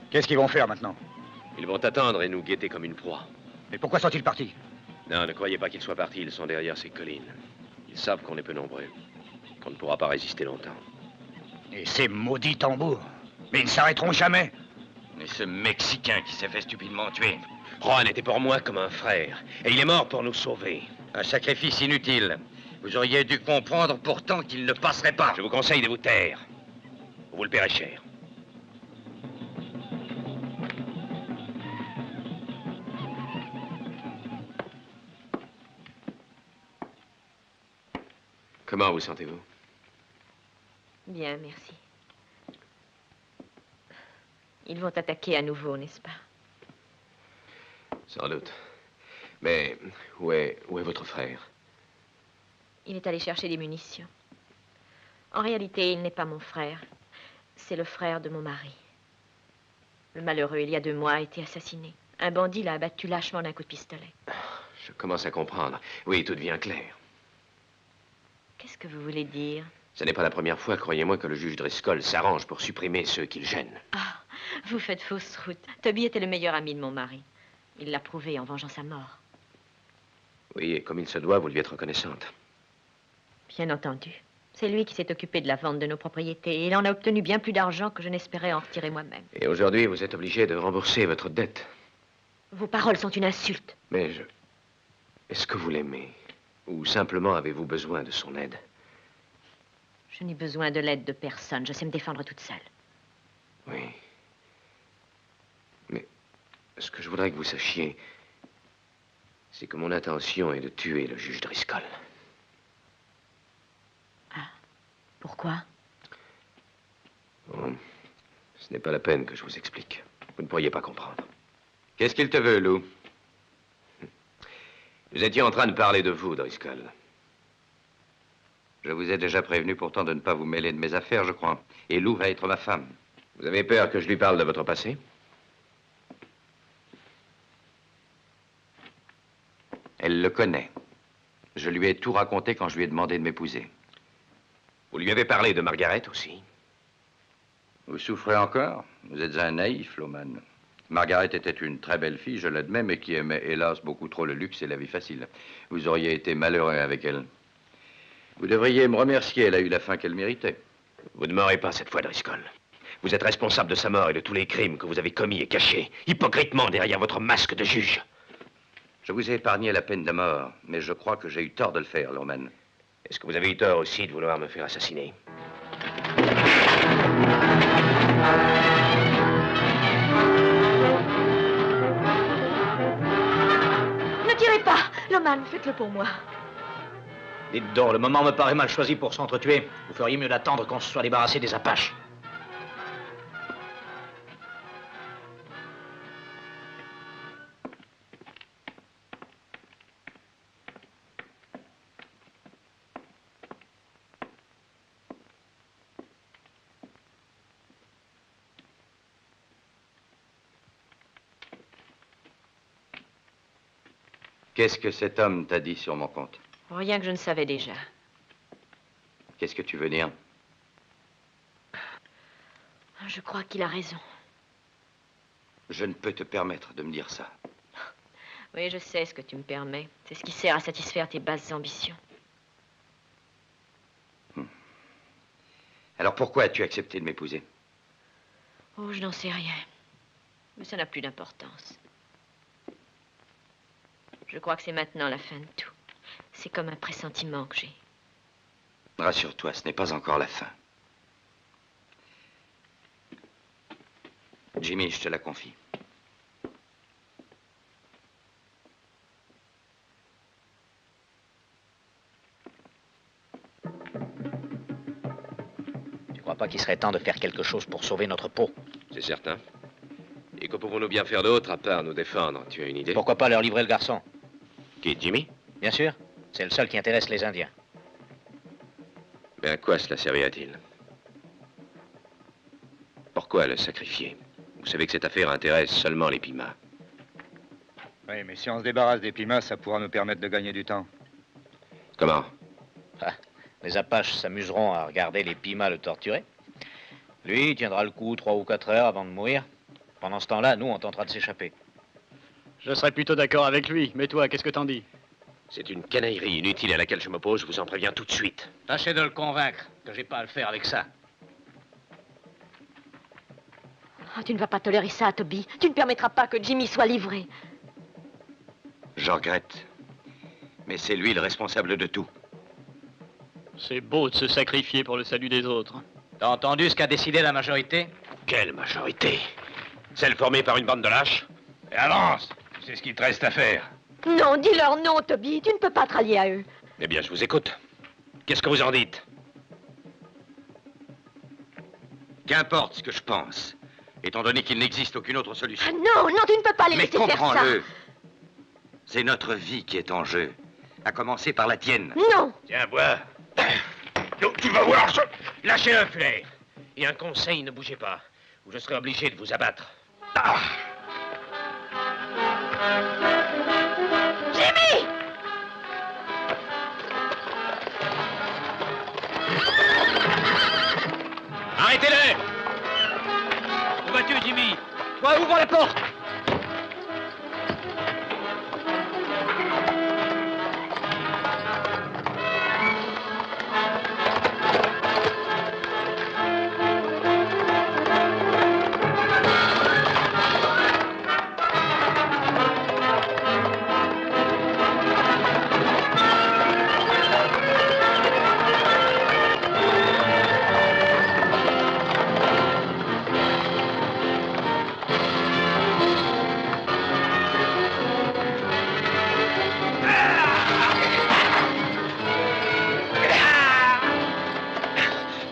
Qu'est-ce qu'ils vont faire maintenant? Ils vont attendre et nous guetter comme une proie. Mais pourquoi sont-ils partis? Non, ne croyez pas qu'ils soient partis, ils sont derrière ces collines. Ils savent qu'on est peu nombreux, qu'on ne pourra pas résister longtemps. Et ces maudits tambours. Mais ils ne s'arrêteront jamais. Et ce Mexicain qui s'est fait stupidement tuer. Juan était pour moi comme un frère, et il est mort pour nous sauver. Un sacrifice inutile. Vous auriez dû comprendre pourtant qu'il ne passerait pas. Je vous conseille de vous taire. Vous le paierez cher. Comment vous sentez-vous? Bien, merci. Ils vont attaquer à nouveau, n'est-ce pas? Sans doute. Mais où est votre frère? Il est allé chercher des munitions. En réalité, il n'est pas mon frère. C'est le frère de mon mari. Le malheureux, il y a 2 mois, a été assassiné. Un bandit l'a abattu lâchement d'un coup de pistolet. Je commence à comprendre. Oui, tout devient clair. Qu'est-ce que vous voulez dire? Ce n'est pas la première fois, croyez-moi, que le juge Driscoll s'arrange pour supprimer ceux qui le gênent. Ah, vous faites fausse route. Toby était le meilleur ami de mon mari. Il l'a prouvé en vengeant sa mort. Oui, et comme il se doit, vous lui êtes reconnaissante. Bien entendu. C'est lui qui s'est occupé de la vente de nos propriétés. Et il en a obtenu bien plus d'argent que je n'espérais en retirer moi-même. Et aujourd'hui, vous êtes obligé de rembourser votre dette. Vos paroles sont une insulte. Mais est-ce que vous l'aimez? Ou simplement avez-vous besoin de son aide? Je n'ai besoin de l'aide de personne. Je sais me défendre toute seule. Oui. Mais ce que je voudrais que vous sachiez, c'est que mon intention est de tuer le juge Driscoll. Ah. Pourquoi? Bon, ce n'est pas la peine que je vous explique. Vous ne pourriez pas comprendre. Qu'est-ce qu'il te veut, Lou? Nous étions en train de parler de vous, Driscoll. Je vous ai déjà prévenu pourtant de ne pas vous mêler de mes affaires, je crois. Et Lou va être ma femme. Vous avez peur que je lui parle de votre passé? Elle le connaît. Je lui ai tout raconté quand je lui ai demandé de m'épouser. Vous lui avez parlé de Margaret aussi? Vous souffrez encore? Vous êtes un naïf, Loman. Margaret était une très belle fille, je l'admets, mais qui aimait, hélas, beaucoup trop le luxe et la vie facile. Vous auriez été malheureux avec elle. Vous devriez me remercier, elle a eu la fin qu'elle méritait. Vous ne m'aurez pas cette fois, Driscoll. Vous êtes responsable de sa mort et de tous les crimes que vous avez commis et cachés, hypocritement derrière votre masque de juge. Je vous ai épargné la peine de mort, mais je crois que j'ai eu tort de le faire, Loman. Est-ce que vous avez eu tort aussi de vouloir me faire assassiner? Ne tirez pas! Loman, faites-le pour moi. Dites donc, le moment me paraît mal choisi pour s'entretuer. Vous feriez mieux d'attendre qu'on se soit débarrassé des Apaches. Qu'est-ce que cet homme t'a dit sur mon compte? Rien que je ne savais déjà. Qu'est-ce que tu veux dire? Je crois qu'il a raison. Je ne peux te permettre de me dire ça. Oui, je sais ce que tu me permets. C'est ce qui sert à satisfaire tes basses ambitions. Alors pourquoi as-tu accepté de m'épouser? Oh, je n'en sais rien. Mais ça n'a plus d'importance. Je crois que c'est maintenant la fin de tout. C'est comme un pressentiment que j'ai. Rassure-toi, ce n'est pas encore la fin. Jimmy, je te la confie. Tu crois pas qu'il serait temps de faire quelque chose pour sauver notre peau? C'est certain. Et que pouvons-nous bien faire d'autre à part nous défendre? Tu as une idée? Pourquoi pas leur livrer le garçon? Qui, Jimmy? Bien sûr. C'est le seul qui intéresse les Indiens. Mais à quoi cela servirait-il? Pourquoi le sacrifier? Vous savez que cette affaire intéresse seulement les Pimas. Oui, mais si on se débarrasse des Pimas, ça pourra nous permettre de gagner du temps. Comment? Ah, les Apaches s'amuseront à regarder les Pimas le torturer. Lui, il tiendra le coup 3 ou 4 heures avant de mourir. Pendant ce temps-là, nous, on tentera de s'échapper. Je serais plutôt d'accord avec lui. Mais toi, qu'est-ce que t'en dis? C'est une canaillerie inutile à laquelle je m'oppose, je vous en préviens tout de suite. Tâchez de le convaincre que j'ai pas à le faire avec ça. Oh, tu ne vas pas tolérer ça, Toby. Tu ne permettras pas que Jimmy soit livré. Je regrette. Mais c'est lui le responsable de tout. C'est beau de se sacrifier pour le salut des autres. T'as entendu ce qu'a décidé la majorité? Quelle majorité? Celle formée par une bande de lâches? Et avance. C'est ce qu'il te reste à faire. Non, dis-leur non, Toby. Tu ne peux pas te rallier à eux. Eh bien, je vous écoute. Qu'est-ce que vous en dites? Qu'importe ce que je pense, étant donné qu'il n'existe aucune autre solution. Ah non, non, tu ne peux pas les Mais laisser faire ça. comprends-le. C'est notre vie qui est en jeu. À commencer par la tienne. Non. Tiens, bois. Tu vas voir ça. Lâchez un flair. Et un conseil, ne bougez pas, ou je serai obligé de vous abattre. Jimmy! Arrêtez-le! Où vas-tu, Jimmy? Toi, ouvre la porte!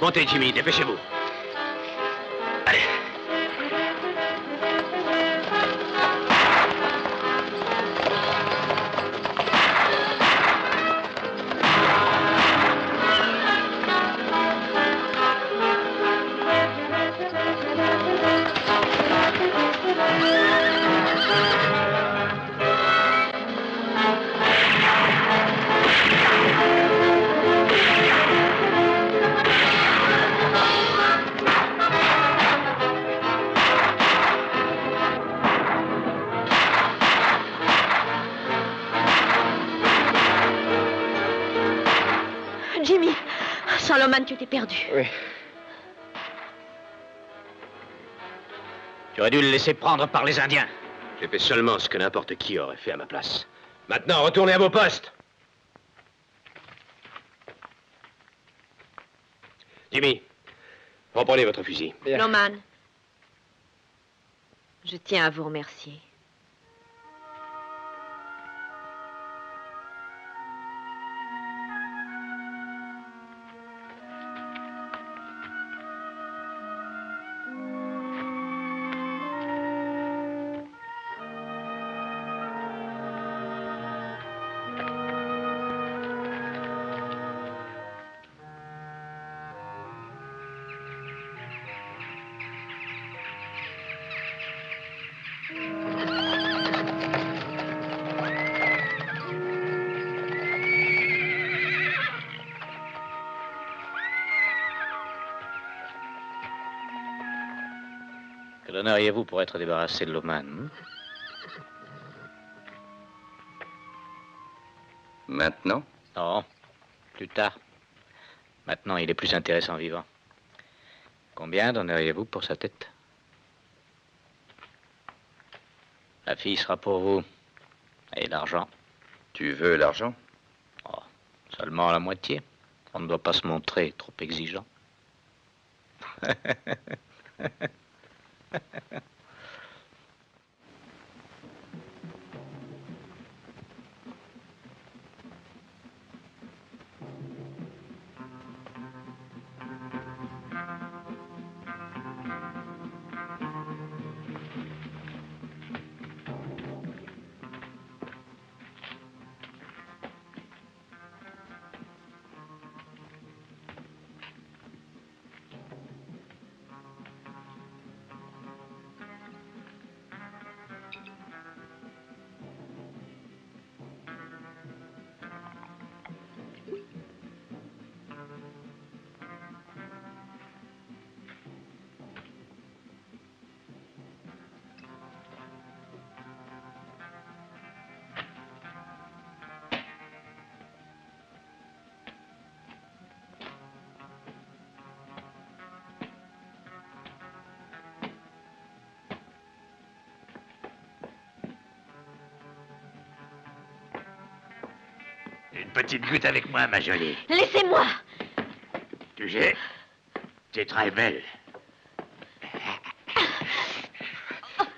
Montez, Jimmy, dépêchez-vous. Allez. Jimmy, Solomon, tu t'es perdu. Oui. Tu aurais dû le laisser prendre par les Indiens. J'ai fait seulement ce que n'importe qui aurait fait à ma place. Maintenant, retournez à vos postes. Jimmy, reprenez votre fusil. Loman, je tiens à vous remercier. Que donneriez-vous pour être débarrassé de Loman? Maintenant? Non, plus tard. Maintenant, il est plus intéressant vivant. Combien donneriez-vous pour sa tête? La fille sera pour vous. Et l'argent? Tu veux l'argent? Oh, seulement la moitié. On ne doit pas se montrer trop exigeant. petite goutte avec moi, ma jolie. Laissez-moi. Tu sais, t'es très belle.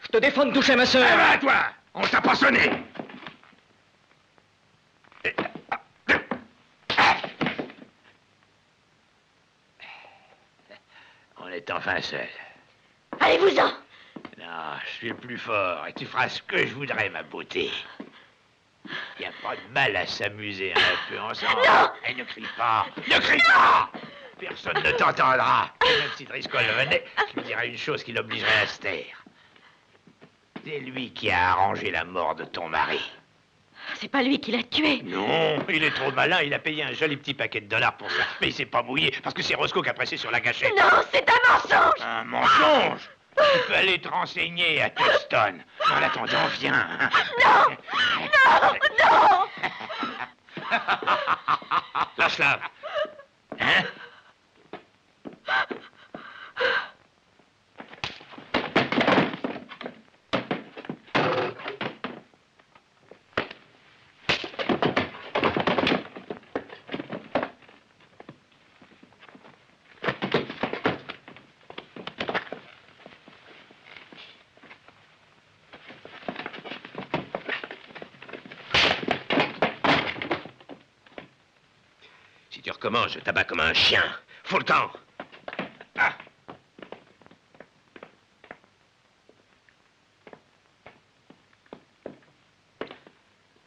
Je te défends de toucher ma sœur. Eh ben, toi, on t'a pas sonné. On est enfin seul. Allez-vous-en. Non, je suis le plus fort et tu feras ce que je voudrais, ma beauté. Y a pas de mal à s'amuser un peu ensemble. Non. Et ne crie pas. Ne crie pas. Personne ne t'entendra. Et même si Driscoll venait, je lui dirais une chose qui l'obligerait à se taire. C'est lui qui a arrangé la mort de ton mari. C'est pas lui qui l'a tué. Non, il est trop malin, il a payé un joli petit paquet de dollars pour ça. Mais il s'est pas mouillé, parce que c'est Roscoe qui a pressé sur la gâchette. Non, c'est un mensonge. Un mensonge. Tu peux aller te renseigner à Tuston. En attendant, viens. Non. Non. Non. Lâche-la. Hein? Si tu recommences, je t'abats comme un chien. Faut le temps. Ah.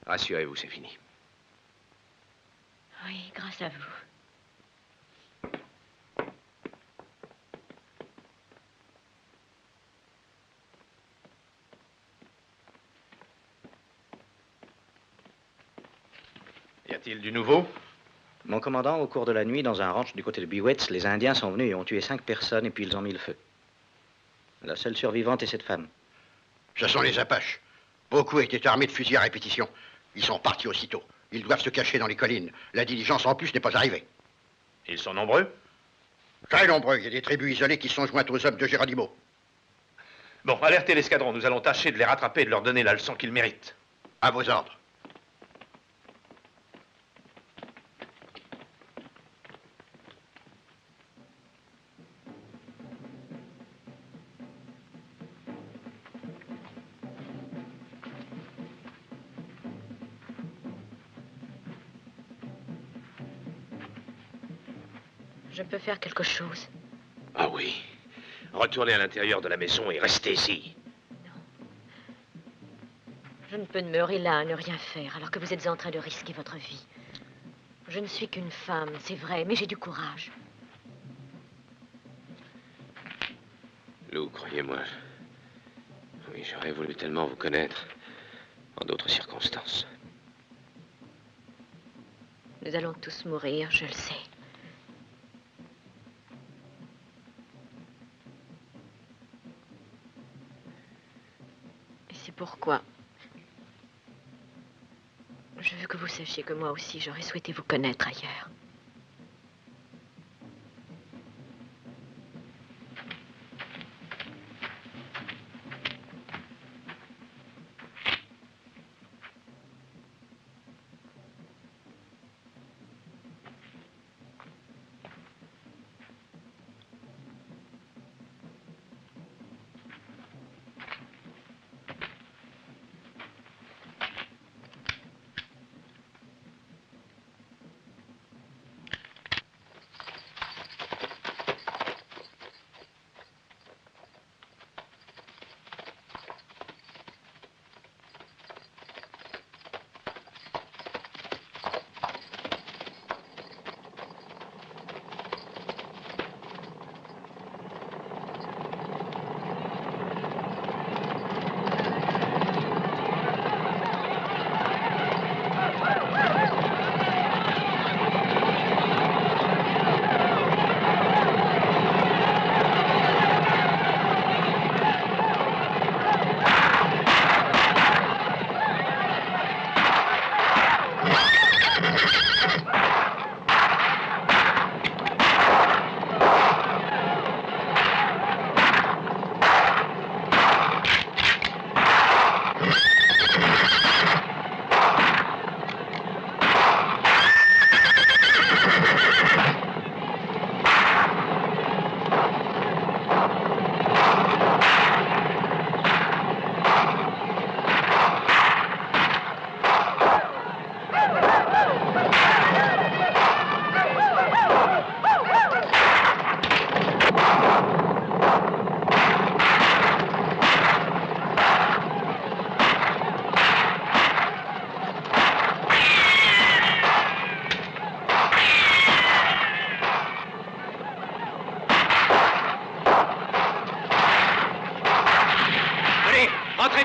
Rassurez-vous, c'est fini. Oui, grâce à vous. Y a-t-il du nouveau? Mon commandant, au cours de la nuit, dans un ranch du côté de Biwetz, les Indiens sont venus et ont tué 5 personnes et puis ils ont mis le feu. La seule survivante est cette femme. Ce sont les Apaches. Beaucoup étaient armés de fusils à répétition. Ils sont partis aussitôt. Ils doivent se cacher dans les collines. La diligence en plus n'est pas arrivée. Ils sont nombreux? Très nombreux. Il y a des tribus isolées qui sont jointes aux hommes de Geronimo. Bon, alertez l'escadron. Nous allons tâcher de les rattraper et de leur donner la leçon qu'ils méritent. À vos ordres. Je peux faire quelque chose. Ah oui. Retournez à l'intérieur de la maison et restez ici. Je ne peux demeurer là à ne rien faire alors que vous êtes en train de risquer votre vie. Je ne suis qu'une femme, c'est vrai, mais j'ai du courage. Lou, croyez-moi. Oui, j'aurais voulu tellement vous connaître en d'autres circonstances. Nous allons tous mourir, je le sais. Et c'est pourquoi je veux que vous sachiez que moi aussi, j'aurais souhaité vous connaître ailleurs.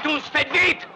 tous, faites vite!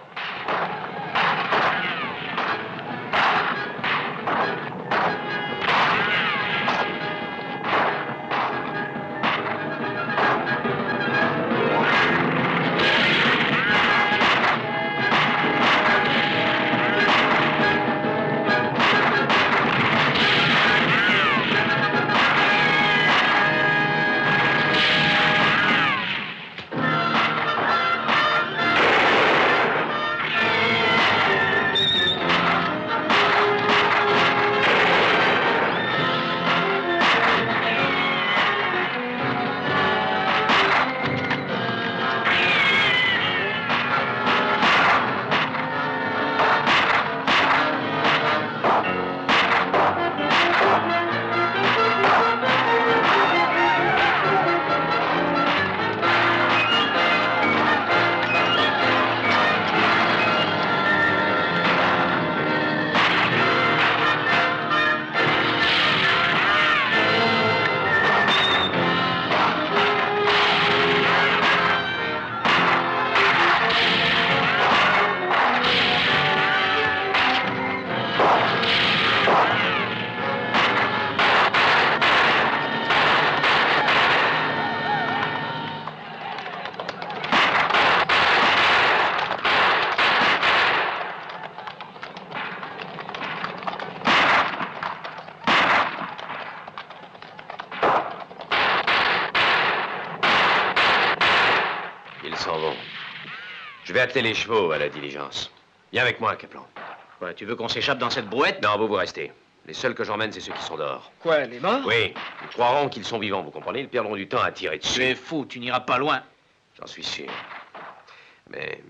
Ils s'en vont. Je vais atteler les chevaux à la diligence. Viens avec moi, Kaplan. Quoi, tu veux qu'on s'échappe dans cette brouette? Non, vous restez. Les seuls que j'emmène, c'est ceux qui sont dehors. Quoi, les morts? Oui. Ils croiront qu'ils sont vivants, vous comprenez? Ils perdront du temps à tirer dessus. Tu es fou, tu n'iras pas loin. J'en suis sûr. Mais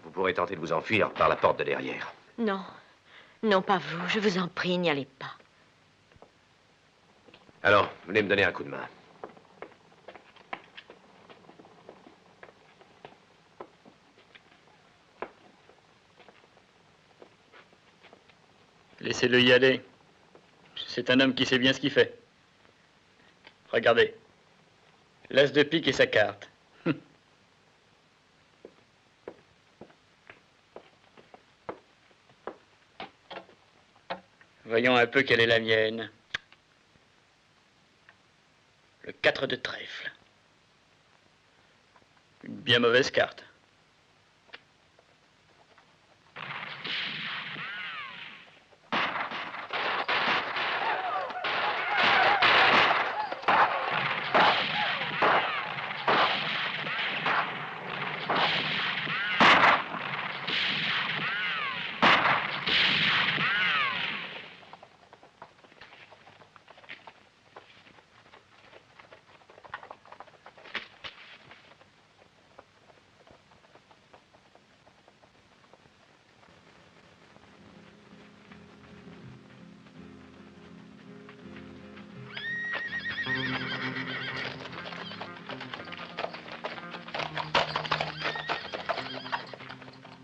vous pourrez tenter de vous enfuir par la porte de derrière. Non. Non, pas vous. Je vous en prie, n'y allez pas. Alors, venez me donner un coup de main. Laissez-le y aller. C'est un homme qui sait bien ce qu'il fait. Regardez. L'as de pique et sa carte. Voyons un peu quelle est la mienne. Le 4 de trèfle. Une bien mauvaise carte.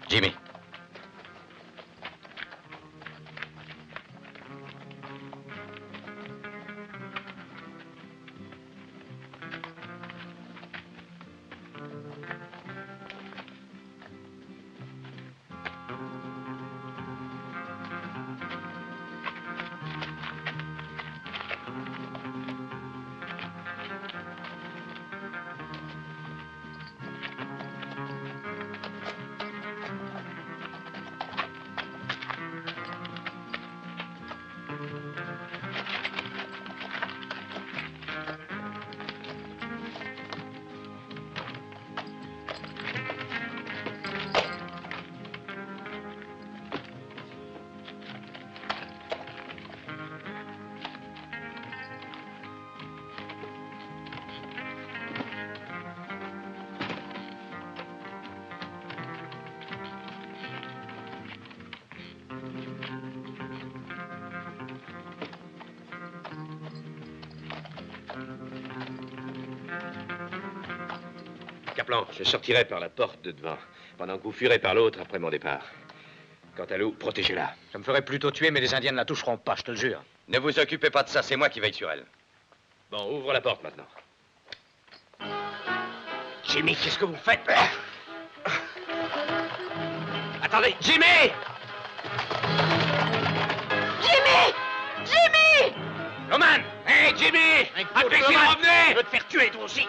Jimmy. Kaplan, je sortirai par la porte de devant, pendant que vous fuirez par l'autre après mon départ. Quant à Lou, protégez-la. Je me ferais plutôt tuer, mais les Indiens ne la toucheront pas, je te le jure. Ne vous occupez pas de ça, c'est moi qui veille sur elle. Bon, ouvre la porte maintenant. Jimmy, qu'est-ce que vous faites? attendez. Jimmy! Jimmy! Jimmy! Loman! Hé, Jimmy! Appelez s'il revenait! Je veux te faire tuer, toi aussi!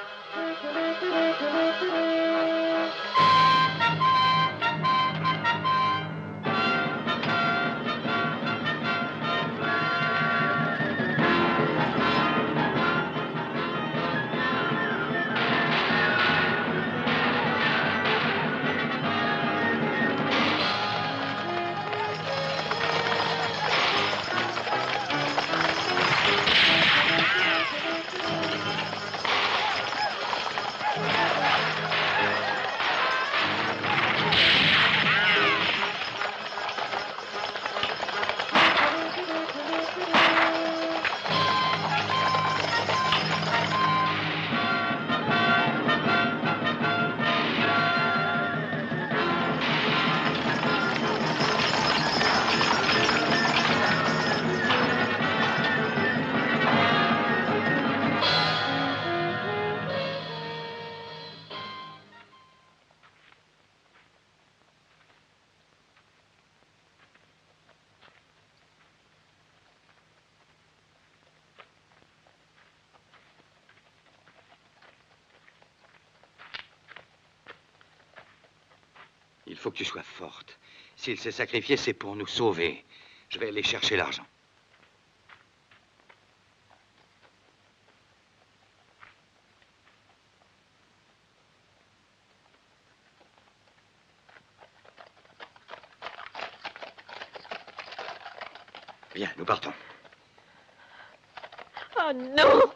Il faut que tu sois forte. S'il s'est sacrifié, c'est pour nous sauver. Je vais aller chercher l'argent. Viens, nous partons. Oh non!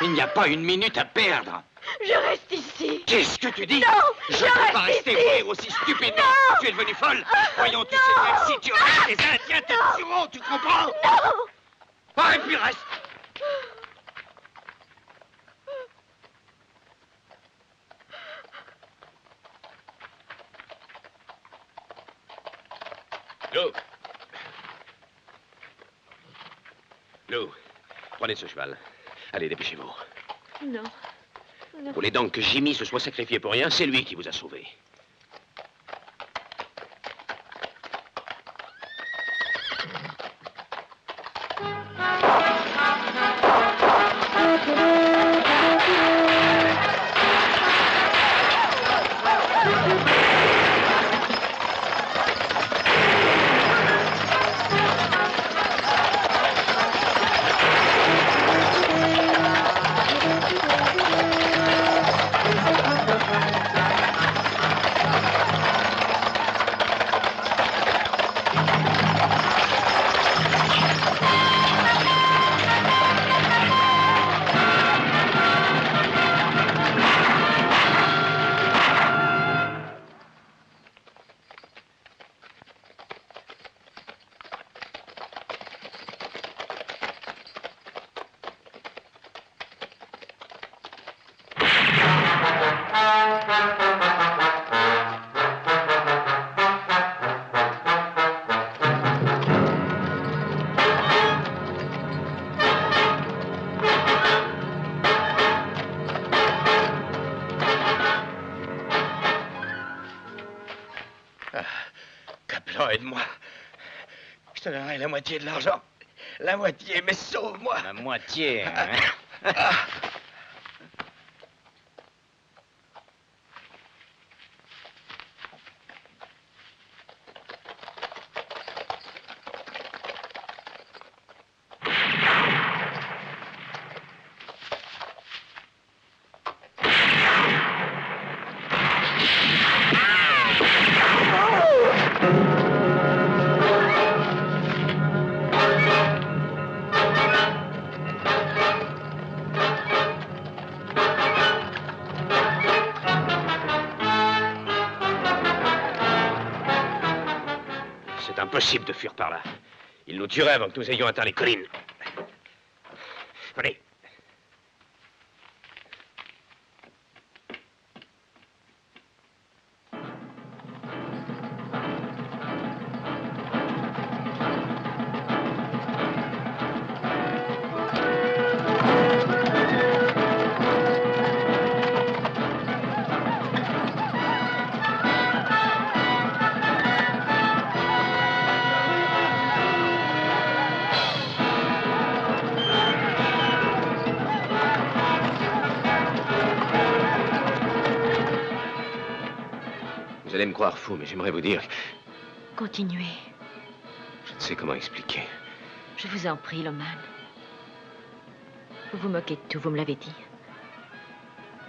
Il n'y a pas une minute à perdre. Je reste ici. Qu'est-ce que tu dis? Non, je ne peux pas rester mourir aussi stupidement. Non. Tu es devenue folle. Voyons, tu sais même si tu restes, les Indiens te tueront, tu comprends? Non. Ah, et puis reste. Lou. Lou, prenez ce cheval. Allez, dépêchez-vous. Non. Non. Vous voulez donc que Jimmy se soit sacrifié pour rien? C'est lui qui vous a sauvé. Kaplan, aide-moi. Je te donnerai la moitié de l'argent. La moitié, mais sauve-moi. La moitié, hein? C'est impossible de fuir par là. Il nous tuerait avant que nous ayons atteint les collines. Venez. allez me croire fou, mais j'aimerais vous dire... Continuez. Je ne sais comment expliquer. Je vous en prie, Loman. Vous vous moquez de tout, vous me l'avez dit.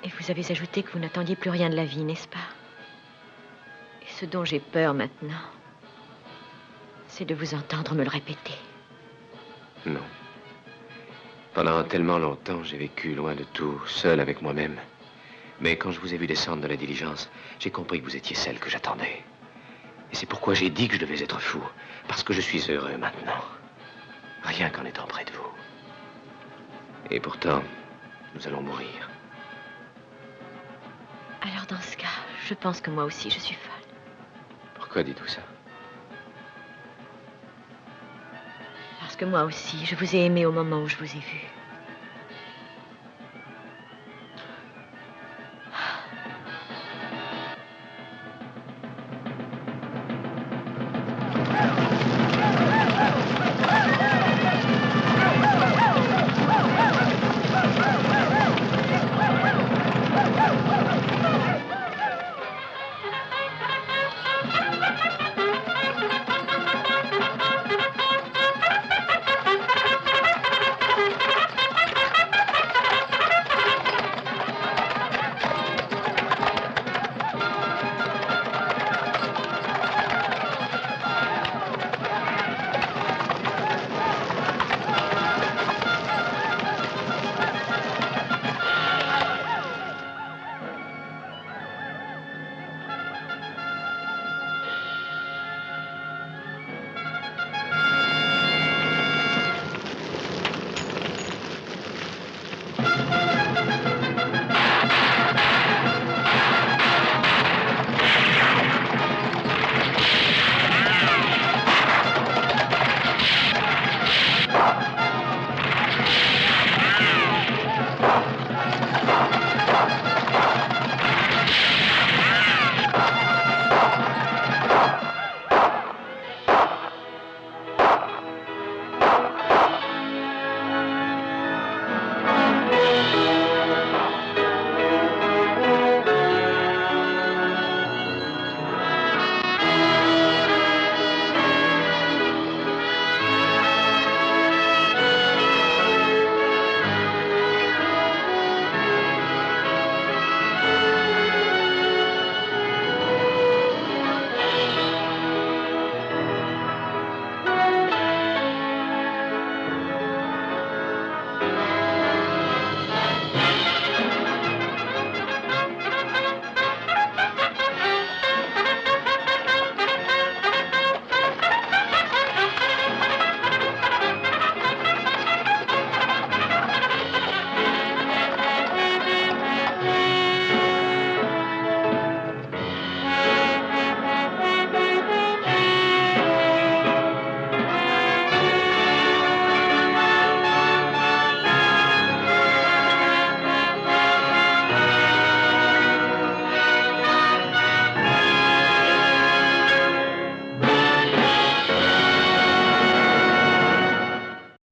Et vous avez ajouté que vous n'attendiez plus rien de la vie, n'est-ce pas? Et ce dont j'ai peur maintenant, c'est de vous entendre me le répéter. Non. Pendant tellement longtemps, j'ai vécu loin de tout, seul avec moi-même. Mais quand je vous ai vu descendre de la diligence, j'ai compris que vous étiez celle que j'attendais. Et c'est pourquoi j'ai dit que je devais être fou. Parce que je suis heureux maintenant. Rien qu'en étant près de vous. Et pourtant, nous allons mourir. Alors dans ce cas, je pense que moi aussi, je suis folle. Pourquoi dites-vous ça? Parce que moi aussi, je vous ai aimé au moment où je vous ai vu.